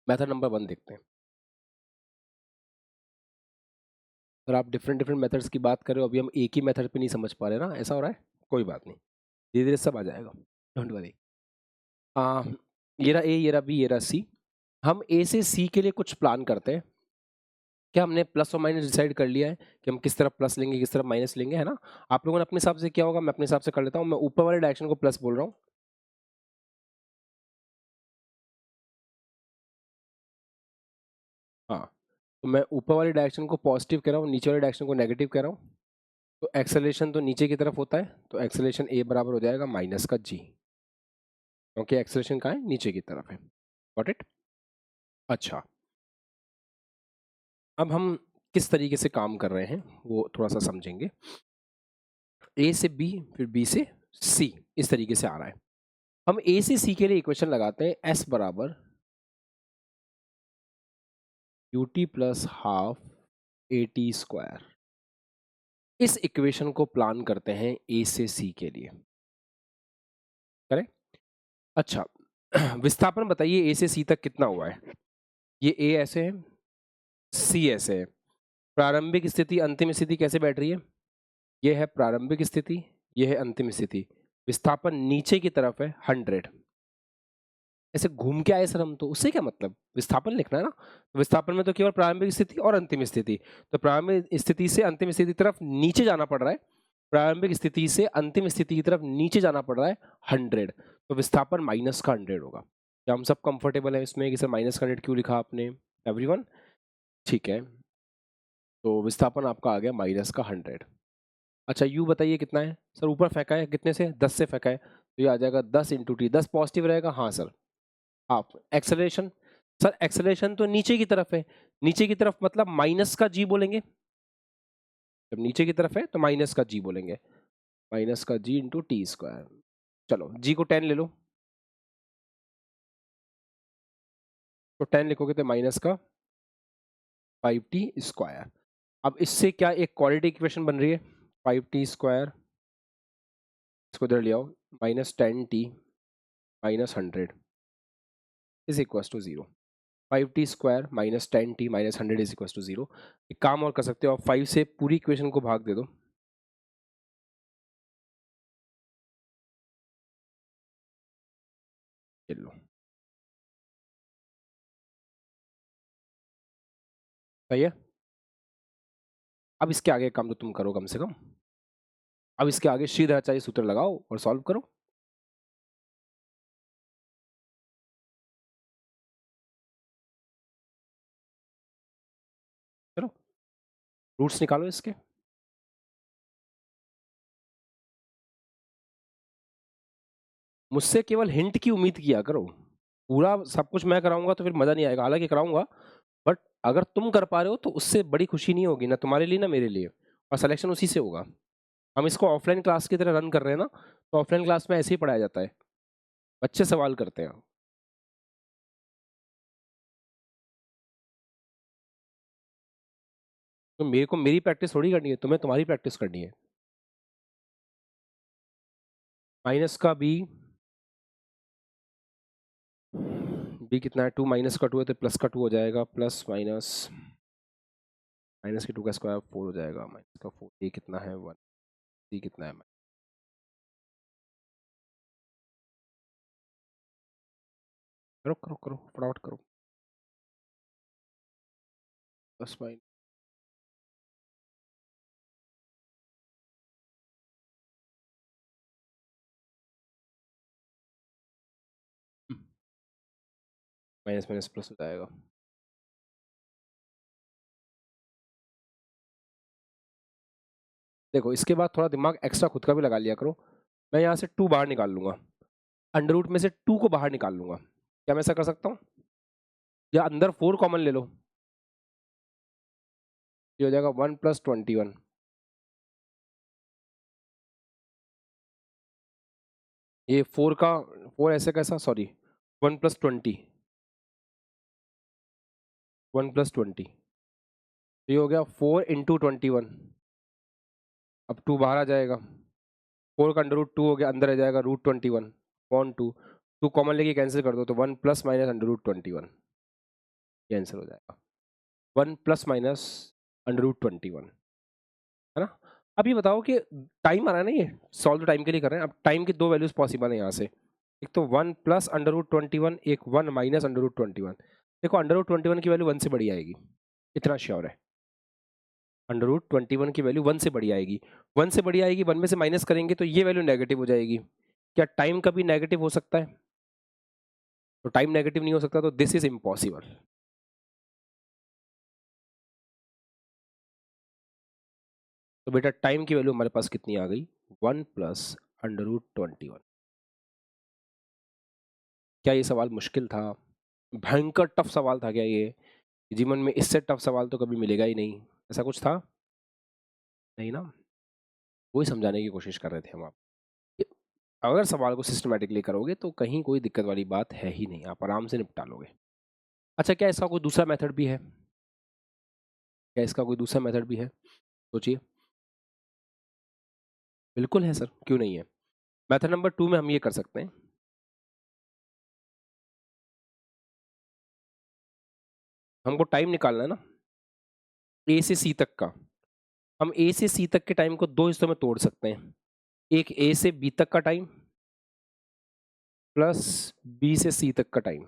Speaker 1: मेथड नंबर 1 देखते हैं। अगर आप डिफरेंट डिफरेंट मेथड्स की बात करें, अभी हम एक ही मेथड पे नहीं समझ पा रहे ना, ऐसा हो रहा है, कोई बात नहीं, धीरे धीरे सब आ जाएगा, डोंट वरी। ये रहा ए, ये रहा बी, ये रहा सी। हम ए से सी के लिए कुछ प्लान करते हैं। क्या हमने प्लस और माइनस डिसाइड कर लिया है कि हम किस तरफ प्लस लेंगे, किस तरफ माइनस लेंगे, है ना? आप लोगों ने अपने हिसाब से क्या होगा, मैं अपने हिसाब से कर लेता हूँ। मैं ऊपर वाले डायरेक्शन को प्लस बोल रहा हूँ। हाँ, तो मैं ऊपर वाले डायरेक्शन को पॉजिटिव कह रहा हूँ, नीचे वाले डायरेक्शन को नेगेटिव कह रहा हूँ। तो एक्सेलरेशन तो नीचे की तरफ होता है, तो एक्सेलरेशन ए बराबर हो जाएगा माइनस का जी, क्योंकि एक्सेलरेशन कहाँ है, नीचे की तरफ है। Got it? अच्छा, अब हम किस तरीके से काम कर रहे हैं वो थोड़ा सा समझेंगे। ए से बी, फिर बी से सी, इस तरीके से आ रहा है। हम ए से सी के लिए इक्वेशन लगाते हैं, एस बराबर you t plus half a t square. इस इक्वेशन को प्लान करते हैं ए से सी के लिए, करें? अच्छा, विस्थापन बताइए ए से सी तक कितना हुआ है? ये ए ऐसे है, सी ऐसे है। प्रारंभिक स्थिति अंतिम स्थिति कैसे बैठ रही है? ये है प्रारंभिक स्थिति, ये है अंतिम स्थिति। विस्थापन नीचे की तरफ है 100। ऐसे घूम के आए सर हम तो, उससे क्या मतलब, विस्थापन लिखना है ना। तो विस्थापन में तो केवल प्रारंभिक स्थिति और अंतिम स्थिति, तो प्रारंभिक स्थिति से अंतिम स्थिति की तरफ नीचे जाना पड़ रहा है, प्रारंभिक स्थिति से अंतिम स्थिति की तरफ नीचे जाना पड़ रहा है 100, तो विस्थापन माइनस का 100 होगा। क्या हम सब कंफर्टेबल है इसमें कि सर माइनस का 100 क्यों लिखा आपने, एवरीवन? ठीक है, तो विस्थापन आपका आ गया माइनस का 100। अच्छा यू बताइए कितना है सर, ऊपर फेंका है कितने से, 10 से फेंका है, तो ये आ जाएगा 10 इंटू टी, 10 पॉजिटिव रहेगा, हाँ सर। आप एक्सेलरेशन, सर एक्सेलरेशन तो नीचे की तरफ है, नीचे की तरफ मतलब माइनस का जी बोलेंगे, जब नीचे की तरफ है तो माइनस का जी बोलेंगे, माइनस का जी इंटू टी स्क्वायर। चलो जी को 10 ले लो, तो 10 लिखोगे तो माइनस का 5t स्क्वायर। अब इससे क्या एक क्वालिटी इक्वेशन बन रही है, 5t स्क्वायर, इसको इधर ले आओ, minus 10t minus 100 is equal to 0। 5t square minus 10t minus 100 is equal to 0। एक काम और कर सकते हो आप, 5 से पूरी इक्वेशन को भाग दे दो, ये लो, सही है। अब इसके आगे काम तो तुम करो कम से कम, अब इसके आगे श्रीधराचार्य सूत्र लगाओ और सॉल्व करो। चलो रूट्स निकालो इसके, मुझसे केवल हिंट की उम्मीद किया करो, पूरा सब कुछ मैं कराऊंगा तो फिर मजा नहीं आएगा, हालांकि कराऊंगा, बट अगर तुम कर पा रहे हो तो उससे बड़ी खुशी नहीं होगी, ना तुम्हारे लिए ना मेरे लिए, और सिलेक्शन उसी से होगा। हम इसको ऑफलाइन क्लास की तरह रन कर रहे हैं ना, तो ऑफलाइन क्लास में ऐसे ही पढ़ाया जाता है, बच्चे सवाल करते हैं। तो मेरे को मेरी प्रैक्टिस थोड़ी करनी है, तुम्हें तुम्हारी प्रैक्टिस करनी है। माइनस का बी कितना है, 2 माइनस का 2 है तो प्लस का 2 हो जाएगा, प्लस माइनस माइनस के 2 का स्क्वायर 4 हो जाएगा, माइनस का 4, ए कितना है 1, सी कितना है, करो करो करो फटाफट करो, plus minus minus minus plus हो जाएगा। देखो इसके बाद थोड़ा दिमाग एक्स्ट्रा खुद का भी लगा लिया करो, मैं यहाँ से 2 बाहर निकाल लूंगा, अंडर रूट में से 2 को बाहर निकाल लूंगा, क्या मैं ऐसा कर सकता हूँ, या अंदर 4 कॉमन ले लो, ये हो जाएगा 1 प्लस 21, ये 4 का 4 ऐसे कैसा, सॉरी 1 प्लस 20, 1 प्लस 20, ये हो गया 4 इंटू 21, अब 2 बाहर आ जाएगा, 4 का अंडर रूट 2 हो गया, अंदर आ जाएगा रूट 21 पॉन 2, 2 कॉमन लेके कैंसिल कर दो तो 1 प्लस माइनस अंडर रूट 21, ये आंसर हो जाएगा, 1 प्लस माइनस अंडर रूट 21, है ना। अब ये बताओ कि टाइम आ रहा है ना, ये सॉल्व टाइम के लिए कर रहे हैं, अब टाइम की 2 वैल्यूज पॉसिबल है यहाँ से, एक तो 1 प्लस अंडर रूट 21, एक 1 माइनस अंडर रूट 21। देखो अंडर रूट 21 की वैल्यू 1 से बड़ी आएगी, इतना श्योर है, अंडर रूट 21 की वैल्यू 1 से बड़ी आएगी, 1 से बड़ी आएगी, 1 में से माइनस करेंगे तो ये वैल्यू नेगेटिव हो जाएगी। क्या टाइम कभी नेगेटिव हो सकता है, तो टाइम नेगेटिव नहीं हो सकता, तो दिस इज इम्पॉसिबल। तो बेटा टाइम की वैल्यू हमारे पास कितनी आ गई, 1 प्लस अंडर रूट 21। क्या ये सवाल मुश्किल था, भयंकर टफ सवाल था क्या ये, जीवन में इससे टफ सवाल तो कभी मिलेगा ही नहीं, ऐसा कुछ था नहीं ना, वही समझाने की कोशिश कर रहे थे हम आप, अगर सवाल को सिस्टमेटिकली करोगे तो कहीं कोई दिक्कत वाली बात है ही नहीं, आप आराम से निपटा लोगे। अच्छा क्या इसका कोई दूसरा मेथड भी है, क्या इसका कोई दूसरा मेथड भी है, सोचिए। बिल्कुल है सर, क्यों नहीं है। मेथड नंबर 2 में हम ये कर सकते हैं, हमको टाइम निकालना है ना ए से सी तक का, हम ए से सी तक के टाइम को 2 हिस्सों में तोड़ सकते हैं, एक ए से बी तक का टाइम प्लस बी से सी तक का टाइम।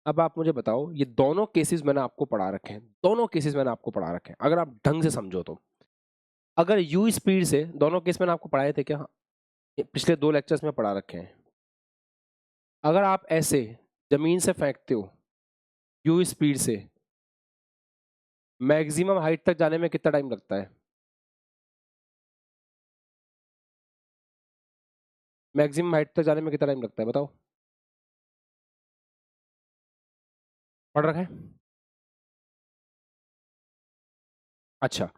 Speaker 1: अब आप मुझे बताओ, ये दोनों केसेस मैंने आपको पढ़ा रखे हैं, दोनों केसेस मैंने आपको पढ़ा रखे हैं, अगर आप ढंग से समझो तो। अगर यू स्पीड से, दोनों केस मैंने आपको पढ़ाए थे क्या? पिछले 2 लेक्चर्स में पढ़ा रखे हैं। अगर आप ऐसे जमीन से फेंकते हो यू स्पीड से, मैक्सिमम हाइट तक जाने में कितना टाइम लगता है? मैक्सिमम हाइट तक जाने में कितना टाइम लगता है बताओ? पढ़ रखा है? अच्छा,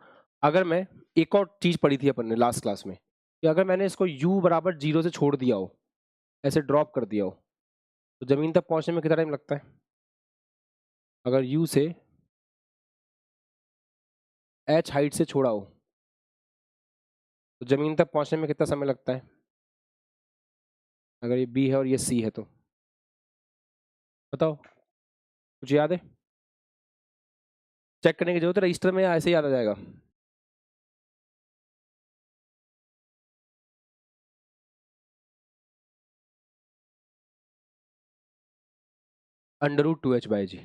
Speaker 1: अगर मैं, एक और चीज पढ़ी थी अपन ने लास्ट क्लास में, कि अगर मैंने इसको u बराबर 0 से छोड़ दिया हो, ऐसे ड्रॉप कर दिया हो, तो जमीन तक पहुंचने में कितना टाइम लगता है? अगर u से h हाइट से छोड़ा हो, तो जमीन तक पहुंचने में कितना समय लगता है? अगर ये b है और ये c है तो बताओ, कुछ याद है? चेक करने की जरूरत है रजिस्टर में, या ऐसे ही याद आ जाएगा? √2h/g।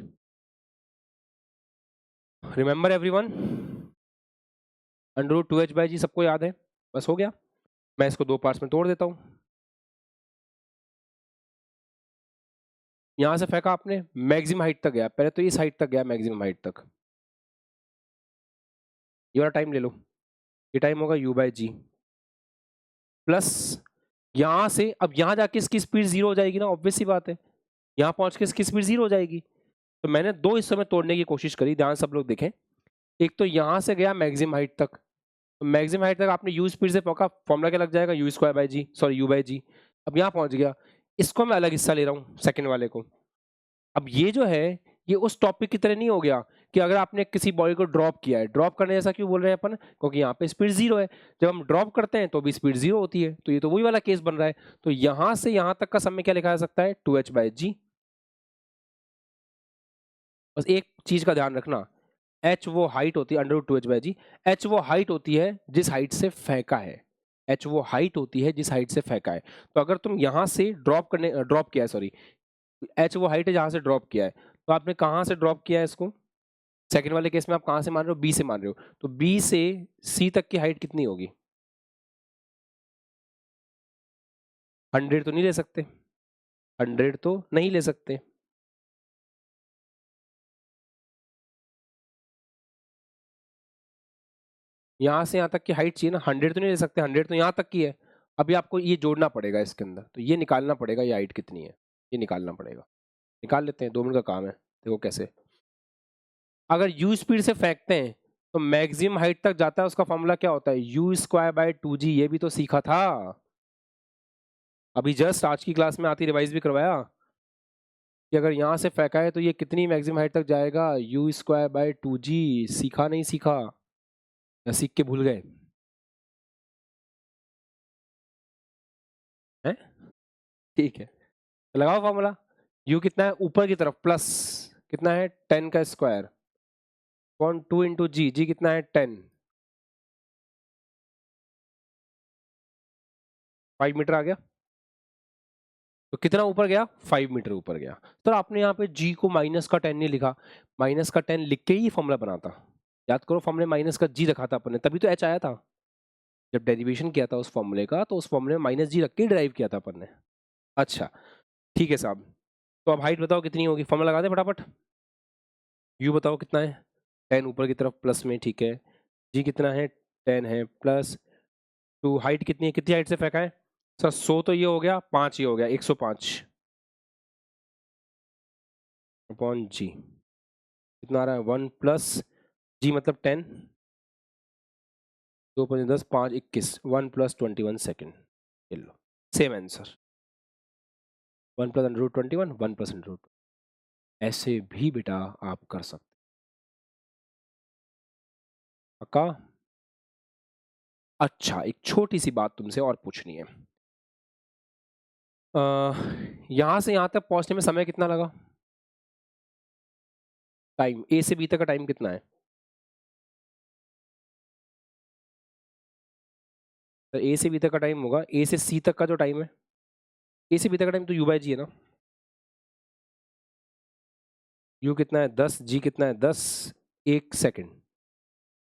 Speaker 1: रिमेंबर एवरीवन, √2h/g सबको याद है? बस हो गया। मैं इसको 2 पार्ट्स में तोड़ देता हूँ। यहां से फेंका आपने, मैक्सिमम हाइट तक गया, पहले तो इस हाइट तक गया, मैक्सिमम हाइट तक। ये वाला टाइम ले लो, ये टाइम होगा u/g प्लस, यहां से अब यहां जाके इसकी स्पीड 0 हो जाएगी ना, ऑब्वियस सी बात है। यहां पहुंच के इसकी स्पीड 0 हो जाएगी। तो मैंने 2 हिस्सों में तोड़ने की कोशिश करी, ध्यान सब लोग देखें। एक तो यहां से गया मैक्सिमम हाइट तक, तो मैक्सिमम हाइट तक आपने u स्पीड से पहुंचा, फॉर्मूला क्या लग जाएगा, u²/g, सॉरी u/g। अब यहां पहुंच गया, इसको मैं अलग हिस्सा ले रहा हूं, सेकंड वाले को। अब ये जो है, ये उस टॉपिक की तरह नहीं हो गया कि अगर आपने किसी बॉडी को ड्रॉप किया है, ड्रॉप करने जैसा क्यों बोल रहे हैं अपन, क्योंकि यहाँ पे स्पीड 0 है। जब हम ड्रॉप करते हैं तो भी स्पीड 0 होती है, तो ये तो वही वाला केस बन रहा है। तो यहां से यहां तक का समय क्या लिखा जा सकता है, 2h/g। बस एक चीज का ध्यान रखना, h वो हाइट होती है, √2h/g, h वो हाइट होती है जिस हाइट से फेंका है। h वो हाइट होती है जिस हाइट से फेंका है। तो अगर तुम यहां से ड्रॉप किया है, सॉरी, h वो हाइट है जहां से ड्रॉप किया है, तो आपने कहां से ड्रॉप किया है इसको? सेकंड वाले केस में आप कहां से मान रहे हो, बी से मान रहे हो, तो बी से सी तक की हाइट कितनी होगी? 100 तो नहीं ले सकते, 100 तो नहीं ले सकते। यहां से यहां तक की हाइट चाहिए ना, 100 तो नहीं ले सकते, 100 तो यहां तक की है। अभी आपको ये जोड़ना पड़ेगा इसके अंदर, तो ये निकालना पड़ेगा ये हाइट कितनी है, ये निकालना पड़ेगा। निकाल लेते हैं, 2 मिनट का काम है। देखो कैसे, अगर u स्पीड से फेंकते हैं तो मैक्सिमम हाइट तक जाता है, उसका फॉर्मूला क्या होता है, u²/2g। ये भी तो सीखा था अभी जस्ट, आज की क्लास में आती रिवाइज भी करवाया, कि अगर यहाँ से फेंका है तो ये कितनी मैक्सिमम हाइट तक जाएगा, u²/2g। सीखा नहीं सीखा, या सीख के भूल गए हैं? ठीक है, तो लगाओ फॉर्मूला। u कितना है ऊपर की तरफ, प्लस कितना है 10 का स्क्वायर, 2 इंटू जी कितना है 10, 5 मीटर आ गया। तो कितना ऊपर गया, 5 मीटर ऊपर गया। तो आपने यहाँ पे g को -10 नहीं लिखा, -10 लिख के ही फॉर्मूला बनाता। याद करो, फॉर्मूले -g रखा था अपन ने, तभी तो h आया था। जब डेरिवेशन किया था उस फॉर्मूले का, तो उस फॉर्मूले में -g रख के डिराइव किया था अपन ने। अच्छा, ठीक है साहब। तो अब हाइट बताओ कितनी होगी, फॉर्मूला लगा दे फटाफट। u बताओ कितना है, 10 ऊपर की तरफ प्लस में, ठीक है। g कितना है, 10 है, प्लस 2, हाइट कितनी है, कितनी हाइट से फेंका है सर, 100 तो ये हो गया, 5 ये हो गया, 105 अपॉन जी। कितना आ रहा है, 1 प्लस जी मतलब 10, 2 5 10, 5 21, 1 प्लस 21 सेकेंड। ये लो, सेम आंसर, 1 प्लस √21, 1 प्लस √2। ऐसे भी बेटा आप कर सकते, पक्का? अच्छा, एक छोटी सी बात तुमसे और पूछनी है। यहां से यहां तक पहुंचने में समय कितना लगा, टाइम ए से बी तक का टाइम कितना है? तो ए से बी तक का टाइम होगा, ए से सी तक का जो टाइम है ए से बी तक का टाइम तो यू बाई जी है ना, यू कितना है 10, जी कितना है 10, 1 सेकेंड,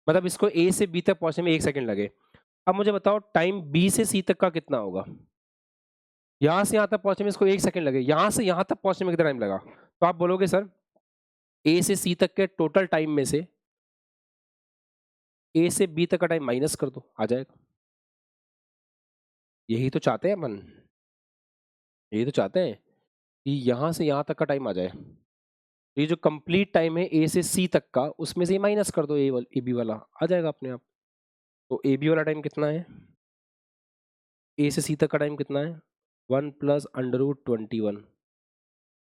Speaker 1: मतलब इसको ए से बी तक पहुंचने में 1 सेकेंड लगे। अब मुझे बताओ टाइम बी से सी तक का कितना होगा, यहां से यहां तक पहुंचने में इसको 1 सेकेंड लगे, यहां से यहां तक पहुंचने में कितना टाइम लगा, तो आप बोलोगे सर ए से सी तक के टोटल टाइम में से ए से बी तक का टाइम माइनस कर दो, आ जाएगा। यही तो चाहते हैं अपन, यही तो चाहते हैं कि यहां से यहां तक का टाइम आ जाए। ये जो कंप्लीट टाइम है ए से सी तक का, उसमें से माइनस कर दो ए बी वाला, आ जाएगा अपने आप। तो ए बी वाला टाइम कितना है, ए से सी तक का टाइम कितना है, 1+√21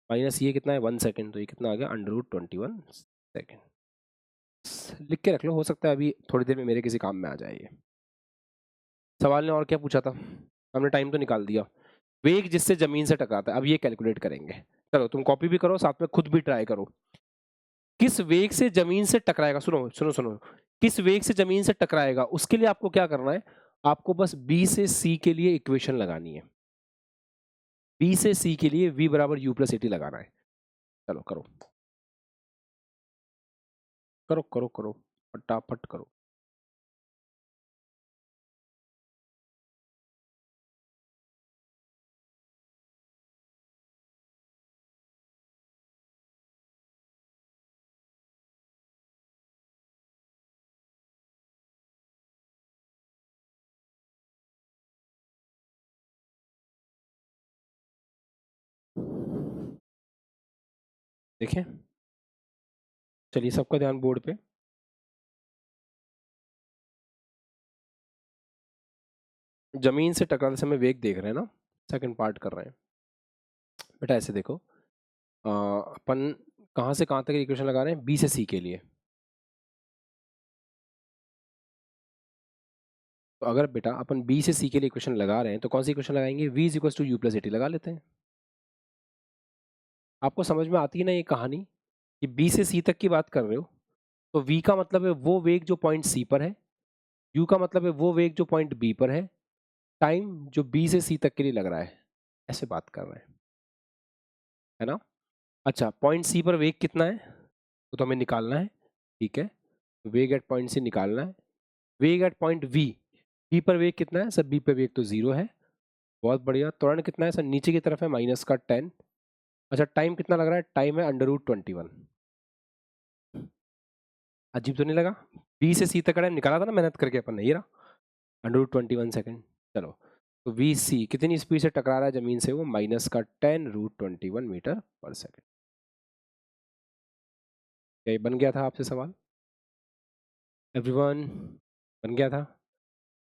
Speaker 1: माइनस ये कितना है 1 सेकेंड, तो ये कितना आ गया √21 सेकेंड। लिख के रख लो, हो सकता है अभी थोड़ी देर में मेरे किसी काम में आ जाए ये। सवाल ने और क्या पूछा था, हमने टाइम तो निकाल दिया। वेग जिससे जमीन से टकराता है, अब ये कैलकुलेट करेंगे। चलो तुम कॉपी भी करो, साथ में खुद भी ट्राई करो। किस वेग से जमीन से टकराएगा, सुनो सुनो सुनो, किस वेग से जमीन से टकराएगा, उसके लिए आपको क्या करना है, आपको बस बी से सी के लिए इक्वेशन लगानी है। बी से सी के लिए v बराबर u प्लस एटी लगाना है। चलो करो करो करो करो, फटाफट करो। देखें, चलिए सबका ध्यान बोर्ड पे। जमीन से टकराने समय वेग देख रहे हैं ना, सेकंड पार्ट कर रहे हैं। बेटा ऐसे देखो, अपन कहाँ से कहाँ तक इक्वेशन लगा रहे हैं, बी से सी के लिए। तो अगर बेटा अपन बी से सी के लिए इक्वेशन लगा रहे हैं, तो कौन सी इक्वेशन लगाएंगे, v is equal to u plus a t लगा लेते हैं। आपको समझ में आती है ना ये कहानी, कि बी से सी तक की बात कर रहे हो, तो v का मतलब है वो वेग जो पॉइंट सी पर है, u का मतलब है वो वेग जो पॉइंट बी पर है, टाइम जो बी से सी तक के लिए लग रहा है, ऐसे बात कर रहे हैं, है ना। अच्छा, पॉइंट सी पर वेग कितना है, तो हमें निकालना है, ठीक है। वेग एट पॉइंट से निकालना है, वेग एट पॉइंट वी, बी पर वेग कितना है सर, बी पर वेग तो 0 है, बहुत बढ़िया। त्वरण कितना है सर, नीचे की तरफ है -10। अच्छा, टाइम कितना लग रहा है, टाइम है √21। अजीब तो नहीं लगा, बी से सी तक का टाइम निकाला था ना मेहनत करके अपन ने, ये रहा √21 सेकेंड। चलो, तो वी सी कितनी स्पीड से टकरा रहा है जमीन से, वो -10√21 मीटर पर सेकेंड। क्या ये बन गया था आपसे सवाल, एवरीवन, बन गया था,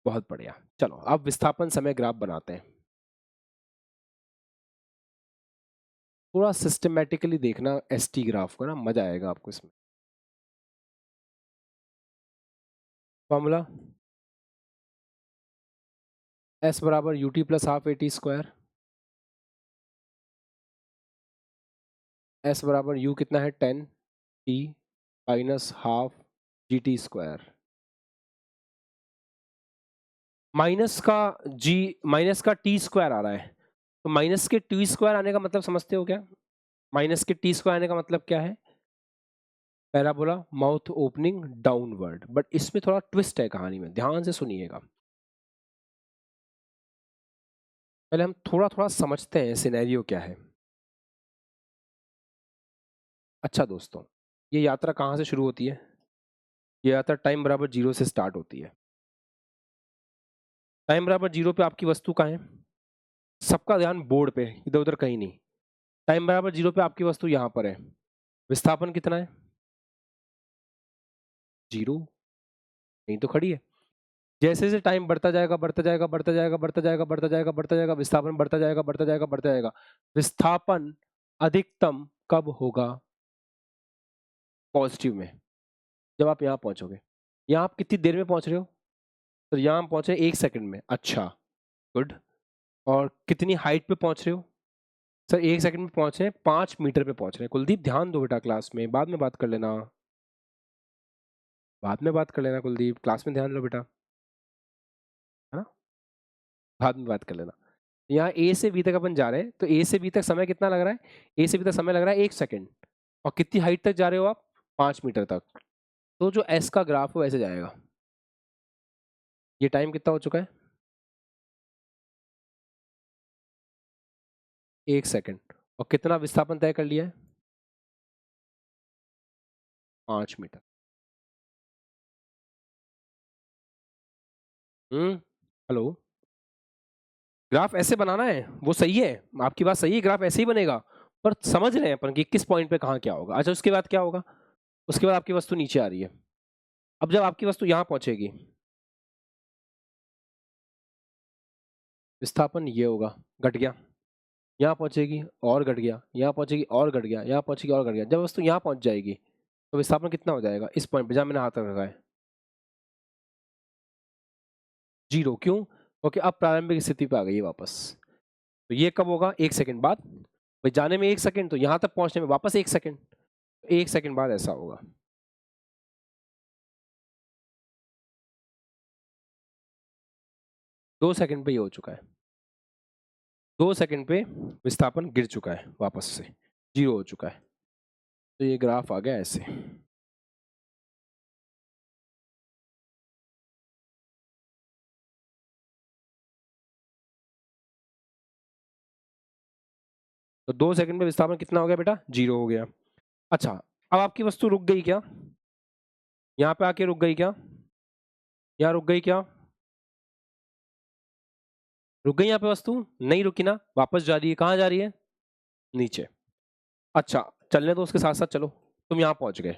Speaker 1: बहुत बढ़िया। चलो अब विस्थापन समय ग्राफ बनाते हैं। थोड़ा सिस्टमेटिकली देखना एसटी ग्राफ को ना, मजा आएगा आपको इसमें। फॉर्मूला एस बराबर you t plus half a t square, S बराबर यू कितना है 10 T minus half G T square, minus का जी, माइनस का टी स्क्वायर आ रहा है, तो माइनस के टी स्क्वायर आने का मतलब समझते हो क्या, माइनस के टी स्क्वायर आने का मतलब क्या है, parabola mouth opening downward. But इसमें थोड़ा ट्विस्ट है कहानी में, ध्यान से सुनिएगा। पहले हम थोड़ा थोड़ा समझते हैं सिनेरियो क्या है। अच्छा दोस्तों, ये यात्रा कहाँ से शुरू होती है, ये यात्रा टाइम बराबर 0 से स्टार्ट होती है। टाइम बराबर 0 पे आपकी वस्तु कहाँ है, सबका ध्यान बोर्ड पे, इधर उधर कहीं नहीं। टाइम बराबर 0 पे आपकी वस्तु यहाँ पर है, विस्थापन कितना है 0, यहीं तो खड़ी है। जैसे जैसे टाइम बढ़ता जाएगा बढ़ता जाएगा बढ़ता जाएगा बढ़ता जाएगा बढ़ता जाएगा बढ़ता जाएगा, विस्थापन बढ़ता जाएगा बढ़ता जाएगा बढ़ता जाएगा। विस्थापन अधिकतम कब होगा, पॉजिटिव में, जब आप यहाँ पहुंचोगे। यहाँ आप कितनी देर में पहुंच रहे हो, तो यहाँ हम पहुंचे 1 सेकंड में, अच्छा गुड। और कितनी हाइट पे पहुंच रहे हो, सर 1 सेकंड में पहुंचे हैं 5 मीटर पे पहुंच रहे हैं। कुलदीप ध्यान दो बेटा, क्लास में बाद में बात कर लेना, बाद में बात कर लेना कुलदीप, क्लास में ध्यान दो बेटा, है ना, बाद में बात कर लेना। यहाँ ए से बी तक अपन जा रहे हैं, तो ए से बी तक समय कितना लग रहा है? ए से बी तक समय लग रहा है 1 सेकंड। और कितनी हाइट तक जा रहे हो आप? 5 मीटर तक। तो जो एस का ग्राफ है वैसे जाएगा। ये टाइम कितना हो चुका है? 1 सेकंड। और कितना विस्थापन तय कर लिया है? 5 मीटर। हेलो। ग्राफ ऐसे बनाना है, वो सही है, आपकी बात सही है, ग्राफ ऐसे ही बनेगा। पर समझ रहे हैं अपन कि किस पॉइंट पे कहाँ क्या होगा। अच्छा, उसके बाद क्या होगा? उसके बाद आपकी वस्तु नीचे आ रही है। अब जब आपकी वस्तु यहाँ पहुंचेगी, विस्थापन ये होगा, घट गया। यहाँ पहुंचेगी और घट गया, यहाँ पहुंचेगी और घट गया, यहाँ पहुंचेगी और घट गया। जब वस्तु यहाँ पहुंच जाएगी तो विस्थापन कितना हो जाएगा? इस पॉइंट पे जहाँ मैंने हाथ रखा है, 0। क्यों? क्योंकि अब प्रारंभिक स्थिति पे आ गई है वापस। तो ये कब होगा? 1 सेकंड बाद। भाई जाने में 1 सेकंड, तो यहाँ तक पहुंचने में वापस 1 सेकंड। 1 सेकंड बाद ऐसा होगा। 2 सेकंड पे ये हो चुका है। 2 सेकंड पे विस्थापन गिर चुका है, वापस से 0 हो चुका है। तो ये ग्राफ आ गया ऐसे। तो 2 सेकंड में विस्थापन कितना हो गया बेटा? 0 हो गया। अच्छा, अब आपकी वस्तु रुक गई क्या? यहाँ पे आके रुक गई क्या? यहाँ रुक गई क्या? रुक गई यहाँ पे वस्तु? नहीं रुकी ना, वापस जा रही है। कहाँ जा रही है? नीचे। अच्छा, चलने दो, उसके साथ साथ चलो। तुम यहाँ पहुंच गए।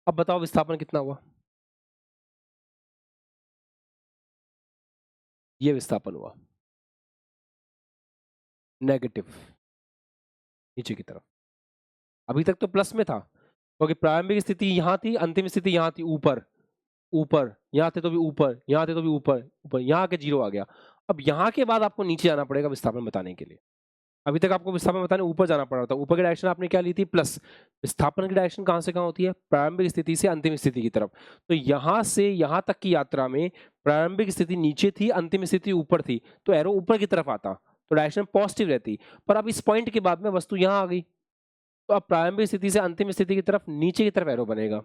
Speaker 1: अब बताओ विस्थापन कितना हुआ? ये विस्थापन हुआ नेगेटिव, नीचे की तरफ। अभी तक तो प्लस में था, क्योंकि प्रारंभिक स्थिति यहाँ थी, अंतिम स्थिति यहाँ थी, ऊपर ऊपर। यहाँ थे तो भी ऊपर, यहाँ थे तो भी ऊपर ऊपर, यहाँ के 0 आ गया। अब यहाँ के बाद आपको नीचे जाना पड़ेगा विस्थापन बताने के लिए। अभी तक आपको विस्थापन बताने ऊपर जाना पड़ रहा था। ऊपर की डायरेक्शन आपने क्या ली थी? प्लस। विस्थापन की डायरेक्शन कहाँ से कहाँ होती है? प्रारंभिक स्थिति से अंतिम स्थिति की तरफ। तो यहाँ से यहाँ तक की यात्रा में प्रारंभिक स्थिति नीचे थी, अंतिम स्थिति ऊपर थी, तो एरो ऊपर की तरफ आता, तो डायरेक्शन पॉजिटिव रहती। पर अब इस पॉइंट के बाद में वस्तु यहाँ आ गई, तो अब प्रारंभिक स्थिति से अंतिम स्थिति की तरफ नीचे की तरफ एरो बनेगा।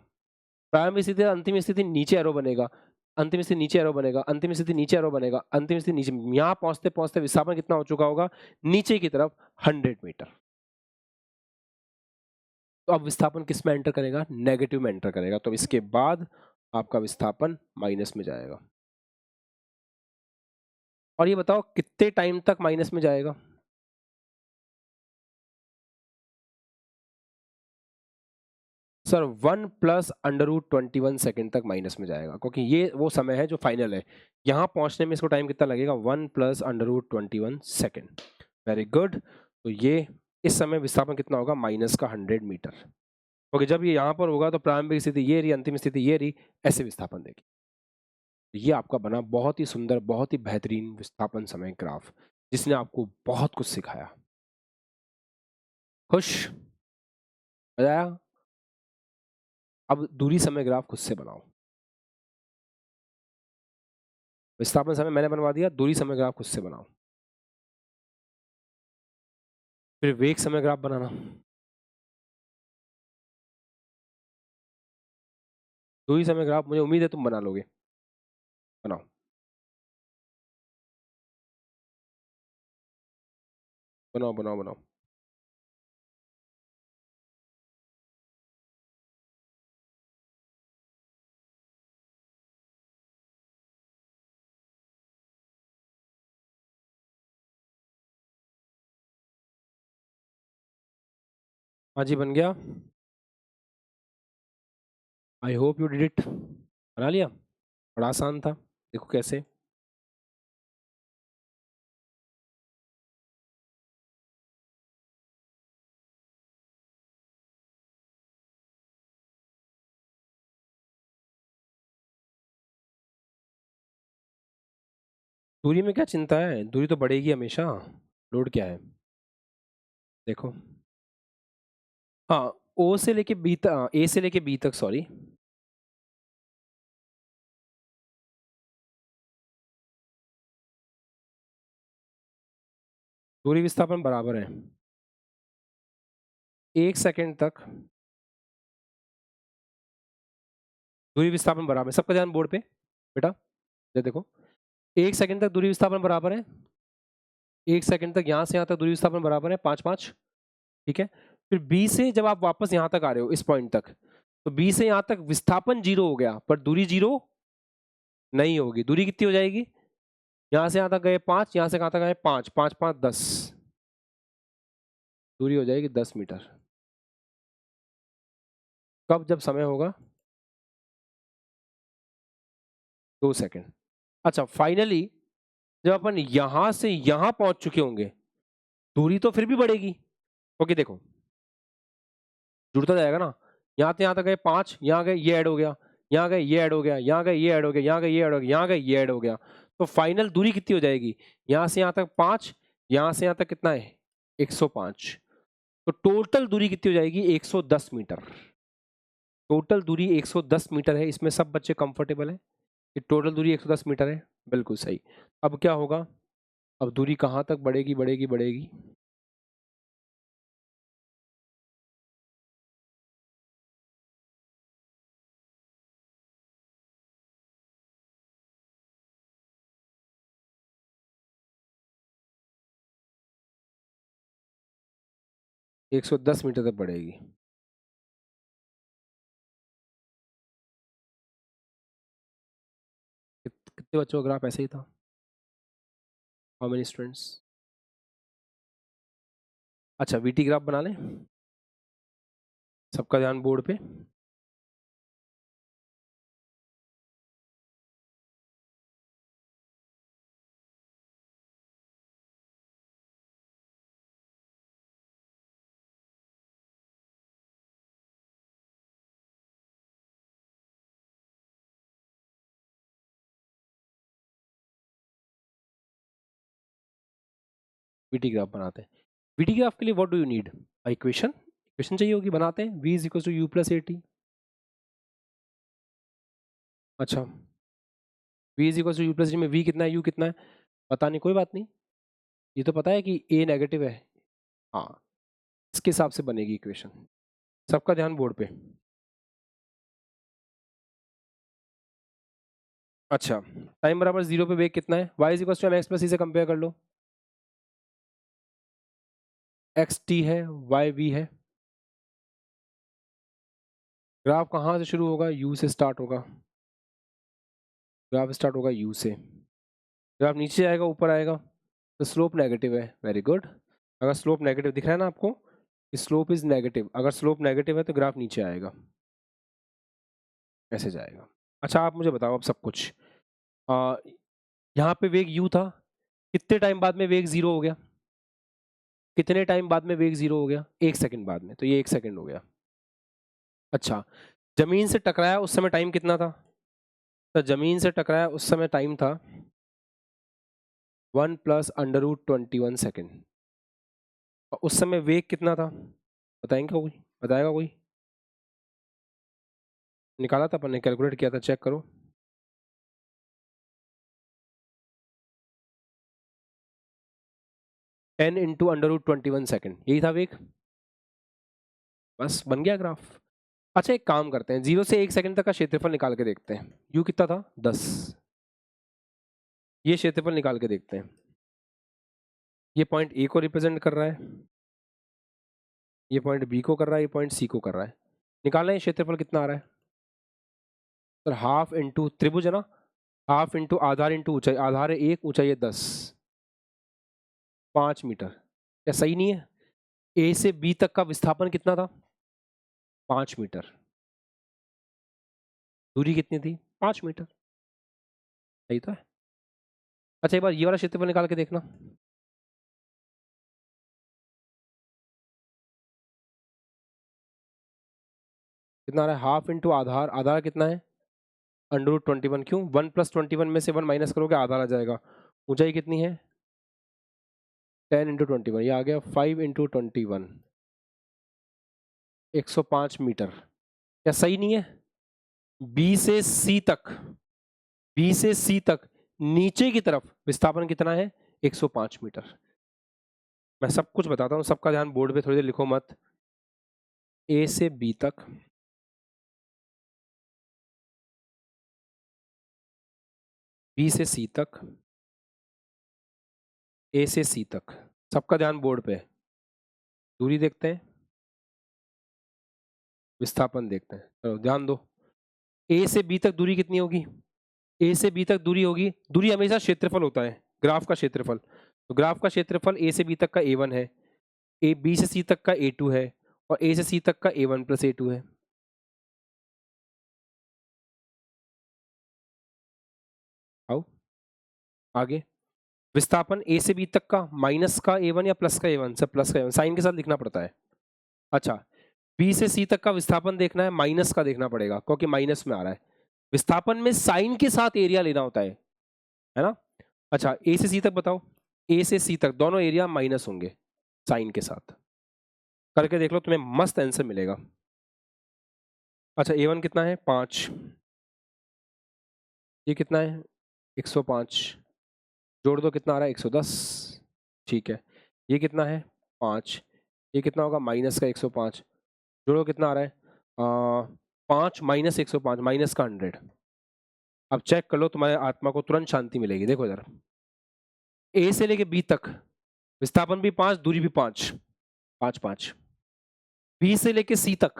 Speaker 1: प्रारंभिक स्थिति अंतिम स्थिति नीचे एरो बनेगा, अंतिम स्थिति नीचे एरो बनेगा, अंतिम स्थिति नीचे एरो बनेगा, अंतिम स्थिति नीचे। यहाँ पहुंचते पहुंचते विस्थापन कितना हो चुका होगा? नीचे की तरफ 100 मीटर। तो अब विस्थापन किस में एंटर करेगा? नेगेटिव में एंटर करेगा। तो इसके बाद आपका विस्थापन माइनस में जाएगा। और ये बताओ कितने टाइम तक माइनस में जाएगा? Sir 1 plus under root 21 second तक माइनस में जाएगा, क्योंकि ये वो समय है जो फाइनल है। यहाँ पहुंचने में इसको टाइम कितना लगेगा? 1 plus under root 21 second. Very good. तो ये इस समय विस्थापन कितना होगा? माइनस का 100 मीटर। क्योंकि जब ये यहाँ पर होगा तो प्रारंभिक स्थिति ये रही, अंतिम स्थिति ये रही, ऐसे विस्थापन देगी। ये आपका बना बहुत ही सुंदर, बहुत ही बेहतरीन विस्थापन समय ग्राफ, जिसने आपको बहुत कुछ सिखाया। खुश? मजा आया? अब दूरी समय ग्राफ खुद से बनाओ। विस्थापन समय मैंने बनवा दिया, दूरी समय ग्राफ खुद से बनाओ। फिर वेग समय ग्राफ बनाना। दूरी समय ग्राफ मुझे उम्मीद है तुम बना लोगे। बनाओ। बनाओ बनाओ बनाओ। हाँ जी, बन गया। I hope you did it. बना लिया? बड़ा आसान था, देखो कैसे। दूरी में क्या चिंता है? दूरी तो बढ़ेगी हमेशा। लोड क्या है? देखो। हाँ, ओ से लेके बी तक, ए से लेके बी तक, सॉरी। दूरी विस्थापन बराबर है 1 सेकंड तक दूरी विस्थापन बराबर है। सबका ध्यान बोर्ड पे बेटा, ये देखो 1 सेकंड तक दूरी विस्थापन बराबर है 1 सेकंड तक यहाँ से यहाँ तक दूरी विस्थापन बराबर है 5-5, ठीक है। फिर बी से जब आप वापस यहाँ तक आ रहे हो इस पॉइंट तक, तो बी से यहाँ तक विस्थापन 0 हो गया पर दूरी 0 नहीं होगी। दूरी कितनी हो जाएगी? यहाँ से यहाँ तक गए 5, यहाँ से कहाँ तक गए 5, 5 5 10, दूरी हो जाएगी 10 मीटर। कब? जब समय होगा 2 सेकंड। अच्छा, फाइनली जब अपन यहां से यहां पहुंच चुके होंगे, दूरी तो फिर भी बढ़ेगी। ओके देखो, जुड़ता जाएगा ना, यहाँ से यहाँ तक गए 5, यहाँ गए ये ऐड हो गया, यहाँ गए ये ऐड हो गया, यहाँ गए ये ऐड हो गया, यहाँ गए ये ऐड हो गया, यहाँ गए ये ऐड हो गया, तो फाइनल दूरी कितनी हो जाएगी? यहाँ से यहाँ तक 5, यहाँ से यहाँ तक कितना है? 105। तो टोटल दूरी कितनी हो जाएगी? 110 मीटर। टोटल दूरी 110 मीटर है। इसमें सब बच्चे कंफर्टेबल हैं कि टोटल दूरी 110 मीटर है? बिल्कुल सही। अब क्या होगा? अब दूरी कहाँ तक बढ़ेगी बढ़ेगी बढ़ेगी? – 110 मीटर तक बढ़ेगी। कितने बच्चों का ग्राफ ऐसे ही था? How many students? अच्छा, वीटी ग्राफ बना लें, सबका ध्यान बोर्ड पे। वीटी ग्राफ बनाते हैं। वीटी ग्राफ के लिए what do you need? Equation चाहिए होगी, बनाते हैं। v is equal to u plus a t. अच्छा, v is equal to u plus, में v कितना है u कितना है पता नहीं, कोई बात नहीं। ये तो पता है कि a नेगेटिव है, हाँ, इसके हिसाब से बनेगी इक्वेशन। सबका ध्यान बोर्ड पे। अच्छा, टाइम बराबर 0 पे वेग कितना है? y is equal to mx plus c से कंपेयर कर लो। x t है, y v है। ग्राफ कहाँ से शुरू होगा? u से स्टार्ट होगा। ग्राफ स्टार्ट होगा u से, ग्राफ नीचे आएगा ऊपर आएगा, तो स्लोप नेगेटिव है। Very good. अगर स्लोप नेगेटिव दिख रहा है ना आपको, स्लोप इज नेगेटिव, अगर स्लोप नेगेटिव है तो ग्राफ नीचे आएगा, ऐसे जाएगा। अच्छा, आप मुझे बताओ अब सब कुछ। यहाँ पे वेग u था, कितने टाइम बाद में वेग 0 हो गया? कितने टाइम बाद में वेग 0 हो गया? 1 सेकंड बाद में, तो ये 1 सेकंड हो गया। अच्छा, जमीन से टकराया उस समय टाइम कितना था? तो जमीन से टकराया उस समय टाइम था 1 प्लस √21 सेकेंड। और उस समय वेग कितना था बताएंगे कोई? बताएगा कोई? निकाला था अपन ने, कैलकुलेट किया था, चेक करो। n इंटू √21 सेकेंड, यही था वेग। बस बन गया ग्राफ। अच्छा, एक काम करते हैं, 0 से 1 सेकंड तक का क्षेत्रफल निकाल के देखते हैं। u कितना था? 10। ये क्षेत्रफल निकाल के देखते हैं। ये पॉइंट ए को रिप्रेजेंट कर रहा है, ये पॉइंट बी को कर रहा है, ये पॉइंट सी को कर रहा है। निकालना है क्षेत्रफल कितना आ रहा है सर? हाफ इंटू त्रिभुज है ना, हाफ इंटू आधार इंटू ऊंचाई, आधार है 1, ऊंचाई है 10, 5 मीटर। क्या सही नहीं है? ए से बी तक का विस्थापन कितना था? 5 मीटर। दूरी कितनी थी? 5 मीटर। सही तो है। अच्छा, एक बार ये वाला क्षेत्रफल निकाल के देखना। कितना आ रहा है? हाफ इंटू आधार, आधार कितना है? √21। क्यों? 1 प्लस 21 में से 1 माइनस करोगे आधार आ जाएगा। ऊंचाई कितनी है? 10 इंटू 21, ये आ गया 5 इंटू 21, 105 मीटर। क्या सही नहीं है? बी से सी तक, बी से सी तक नीचे की तरफ विस्थापन कितना है? 105 मीटर। मैं सब कुछ बताता हूँ, सबका ध्यान बोर्ड पे थोड़ी देर लिखो मत। ए से बी तक, बी से सी तक, ए से सी तक, सबका ध्यान बोर्ड पे। दूरी देखते हैं, विस्थापन देखते हैं। चलो ध्यान दो, ए से बी तक दूरी कितनी होगी? ए से बी तक दूरी होगी, दूरी हमेशा क्षेत्रफल होता है, ग्राफ का क्षेत्रफल। तो ग्राफ का क्षेत्रफल ए से बी तक का a1 है, ए बी से सी तक का a2 है, और ए से सी तक का a1 प्लस a2 है। आओ आगे, विस्थापन ए से बी तक का माइनस का a1 या प्लस का a1? सब प्लस का a1, साइन के साथ लिखना पड़ता है। अच्छा, बी से सी तक का विस्थापन देखना है, माइनस का देखना पड़ेगा क्योंकि माइनस में आ रहा है। विस्थापन में साइन के साथ एरिया लेना होता है ना? अच्छा, ए से सी तक बताओ, ए से सी तक दोनों एरिया माइनस होंगे साइन के साथ। करके देख लो, तुम्हें मस्त आंसर मिलेगा। अच्छा, a1 कितना है? 5। ये कितना है? 105। जोड़ दो, कितना आ रहा है? 110। ठीक है, ये कितना है? 5। ये कितना होगा? माइनस का 105। जोड़ो, कितना आ रहा है? 5 माइनस 105 माइनस का 100। अब चेक कर लो, तुम्हारे आत्मा को तुरंत शांति मिलेगी। देखो इधर, ए से लेके बी तक विस्थापन भी 5, दूरी भी 5, 5 5। बी से लेके सी तक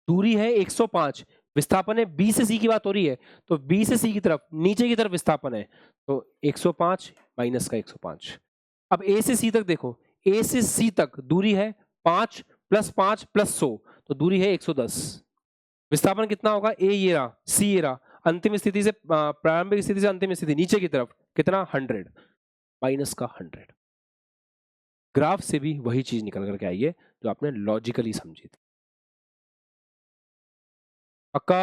Speaker 1: दूरी है 105, विस्थापन है बी से सी की बात हो रही है, तो बी से सी की तरफ नीचे की तरफ विस्थापन है, तो 105 माइनस का 105। अब ए से सी तक देखो, ए से सी तक दूरी है 5 प्लस 5 प्लस 100, तो दूरी है 110। विस्थापन कितना होगा? ए ये रहा, सी ये रहा, अंतिम स्थिति से प्रारंभिक स्थिति से अंतिम स्थिति नीचे की तरफ कितना? 100 माइनस का 100। ग्राफ से भी वही चीज निकल करके आई है जो आपने लॉजिकली समझी थी। पक्का?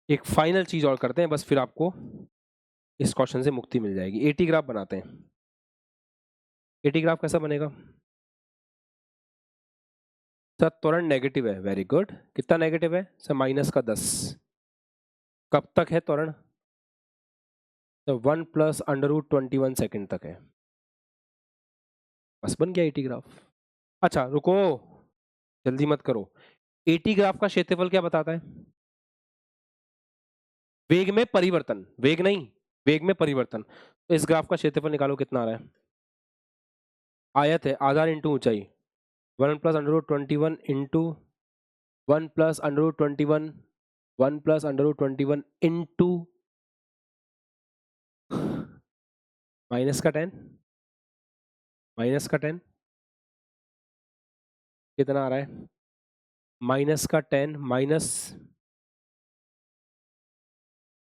Speaker 1: एक फाइनल चीज और करते हैं बस, फिर आपको इस क्वेश्चन से मुक्ति मिल जाएगी। एटी ग्राफ बनाते हैं। एटी ग्राफ कैसा बनेगा? सर त्वरण नेगेटिव है, वेरी गुड। कितना नेगेटिव है सर? माइनस का 10। कब तक है त्वरण? तो 1 प्लस √21 सेकेंड तक है। बस बन गया एटी ग्राफ। अच्छा रुको, जल्दी मत करो। एटी ग्राफ का क्षेत्रफल क्या बताता है? वेग में परिवर्तन, वेग नहीं, वेग में परिवर्तन। तो इस ग्राफ का क्षेत्रफल निकालो, कितना आ रहा है? आयत है, आधार इंटू ऊंचाई, 1 plus √21 into 1 plus √21, 1 plus √21 into minus का 10, माइनस का 10 कितना आ रहा है? माइनस का 10 माइनस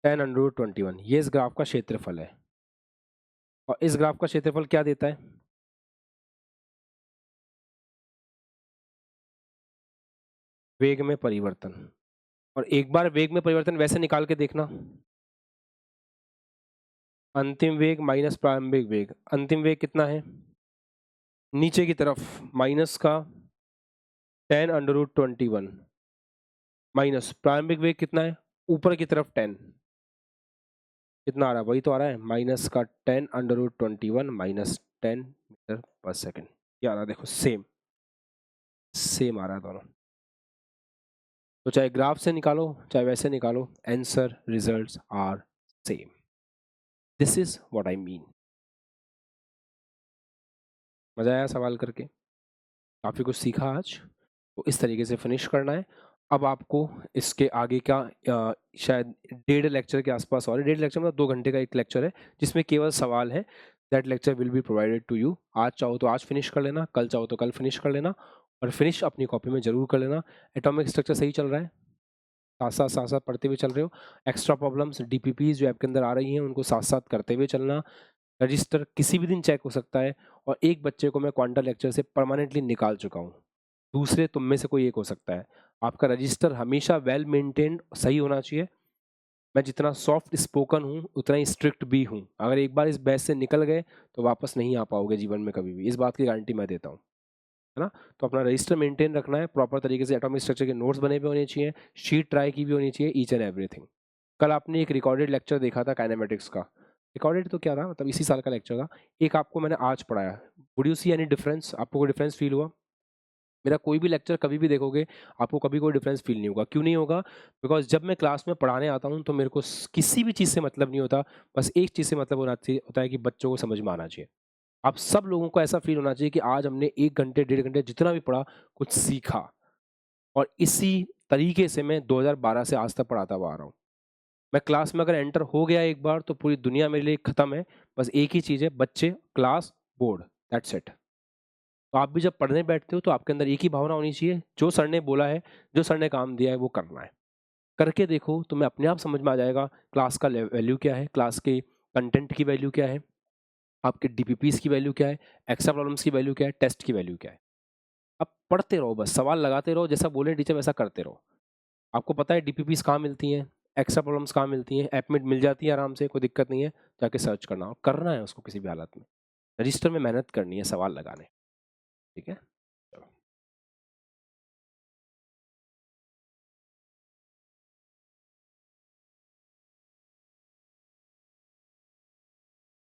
Speaker 1: 10√21, ये इस ग्राफ का क्षेत्रफल है। और इस ग्राफ का क्षेत्रफल क्या देता है? वेग में परिवर्तन। और एक बार वेग में परिवर्तन वैसे निकाल के देखना, अंतिम वेग माइनस प्रारंभिक वेग। अंतिम वेग कितना है? नीचे की तरफ माइनस का 10√21 माइनस प्रारंभिक वेग कितना है? ऊपर की तरफ 10। कितना आ रहा है? वही तो आ रहा है, माइनस का 10√21 माइनस 10 मीटर पर सेकेंड। ये आ रहा है, देखो सेम सेम आ रहा है दोनों। तो चाहे ग्राफ से निकालो चाहे वैसे निकालो, answer results are same. This is what I mean. मजा आया सवाल करके? काफ़ी कुछ सीखा आज। तो इस तरीके से फिनिश करना है। अब आपको इसके आगे का शायद 1.5 लेक्चर के आसपास, और 1.5 लेक्चर मतलब 2 घंटे का एक लेक्चर है जिसमें केवल सवाल है। That lecture will be provided to you. आज चाहो तो आज फिनिश कर लेना, कल चाहो तो कल फिनिश कर लेना, और फिनिश अपनी कॉपी में जरूर कर लेना। एटॉमिक स्ट्रक्चर सही चल रहा है? साथ साथ पढ़ते हुए चल रहे हो? एक्स्ट्रा प्रॉब्लम्स डीपीपी जो आपके अंदर आ रही हैं उनको साथ साथ करते हुए चलना। रजिस्टर किसी भी दिन चेक हो सकता है, और एक बच्चे को मैं क्वांटम लेक्चर से परमानेंटली निकाल चुका हूँ, दूसरे तुम में से कोई एक हो सकता है। आपका रजिस्टर हमेशा वेल मेंटेन्ड सही होना चाहिए। मैं जितना सॉफ्ट स्पोकन हूँ उतना ही स्ट्रिक्ट भी हूँ। अगर एक बार इस बैच से निकल गए तो वापस नहीं आ पाओगे जीवन में कभी भी, इस बात की गारंटी मैं देता हूँ, है ना? तो अपना रजिस्टर मेंटेन रखना है, प्रॉपर तरीके से एटॉमिक स्ट्रक्चर के नोट्स बने हुए होने चाहिए, शीट ट्राई की भी होनी चाहिए, ईच एंड एवरीथिंग। कल आपने एक रिकॉर्डेड लेक्चर देखा था काइनेमेटिक्स का, रिकॉर्डेड तो क्या था, मतलब इसी साल का लेक्चर था। एक आपको मैंने आज पढ़ाया, would you see any difference? आपको कोई डिफरेंस फील हुआ? मेरा कोई भी लेक्चर कभी भी देखोगे, आपको कभी कोई डिफरेंस फील नहीं होगा। क्यों नहीं होगा? बिकॉज़ जब मैं क्लास में पढ़ाने आता हूँ तो मेरे को किसी भी चीज़ से मतलब नहीं होता, बस एक चीज़ से मतलब होता है कि बच्चों को समझ में आना चाहिए। आप सब लोगों को ऐसा फील होना चाहिए कि आज हमने 1 घंटे, 1.5 घंटे जितना भी पढ़ा, कुछ सीखा। और इसी तरीके से मैं 2012 से आज तक पढ़ाता हुआ आ रहा हूँ। मैं क्लास में अगर एंटर हो गया एक बार तो पूरी दुनिया मेरे लिए खत्म है। बस एक ही चीज़ है, बच्चे, क्लास, बोर्ड, दैट्स इट। तो आप भी जब पढ़ने बैठते हो तो आपके अंदर एक ही भावना होनी चाहिए, जो सर ने बोला है, जो सर ने काम दिया है वो करना है। करके देखो, तुम्हें अपने आप समझ में आ जाएगा क्लास का वैल्यू क्या है, क्लास के कंटेंट की वैल्यू क्या है, आपके डीपीपीस की वैल्यू क्या है, एक्स्ट्रा प्रॉब्लम्स की वैल्यू क्या है, टेस्ट की वैल्यू क्या है। अब पढ़ते रहो, बस सवाल लगाते रहो, जैसा बोले टीचर वैसा करते रहो। आपको पता है डीपीपीस कहाँ मिलती हैं, एक्स्ट्रा प्रॉब्लम्स कहाँ मिलती हैं, ऐप में मिल जाती है आराम से, कोई दिक्कत नहीं है। जाके सर्च करना और करना है उसको किसी भी हालत में। रजिस्टर में मेहनत करनी है सवाल लगाने। ठीक है।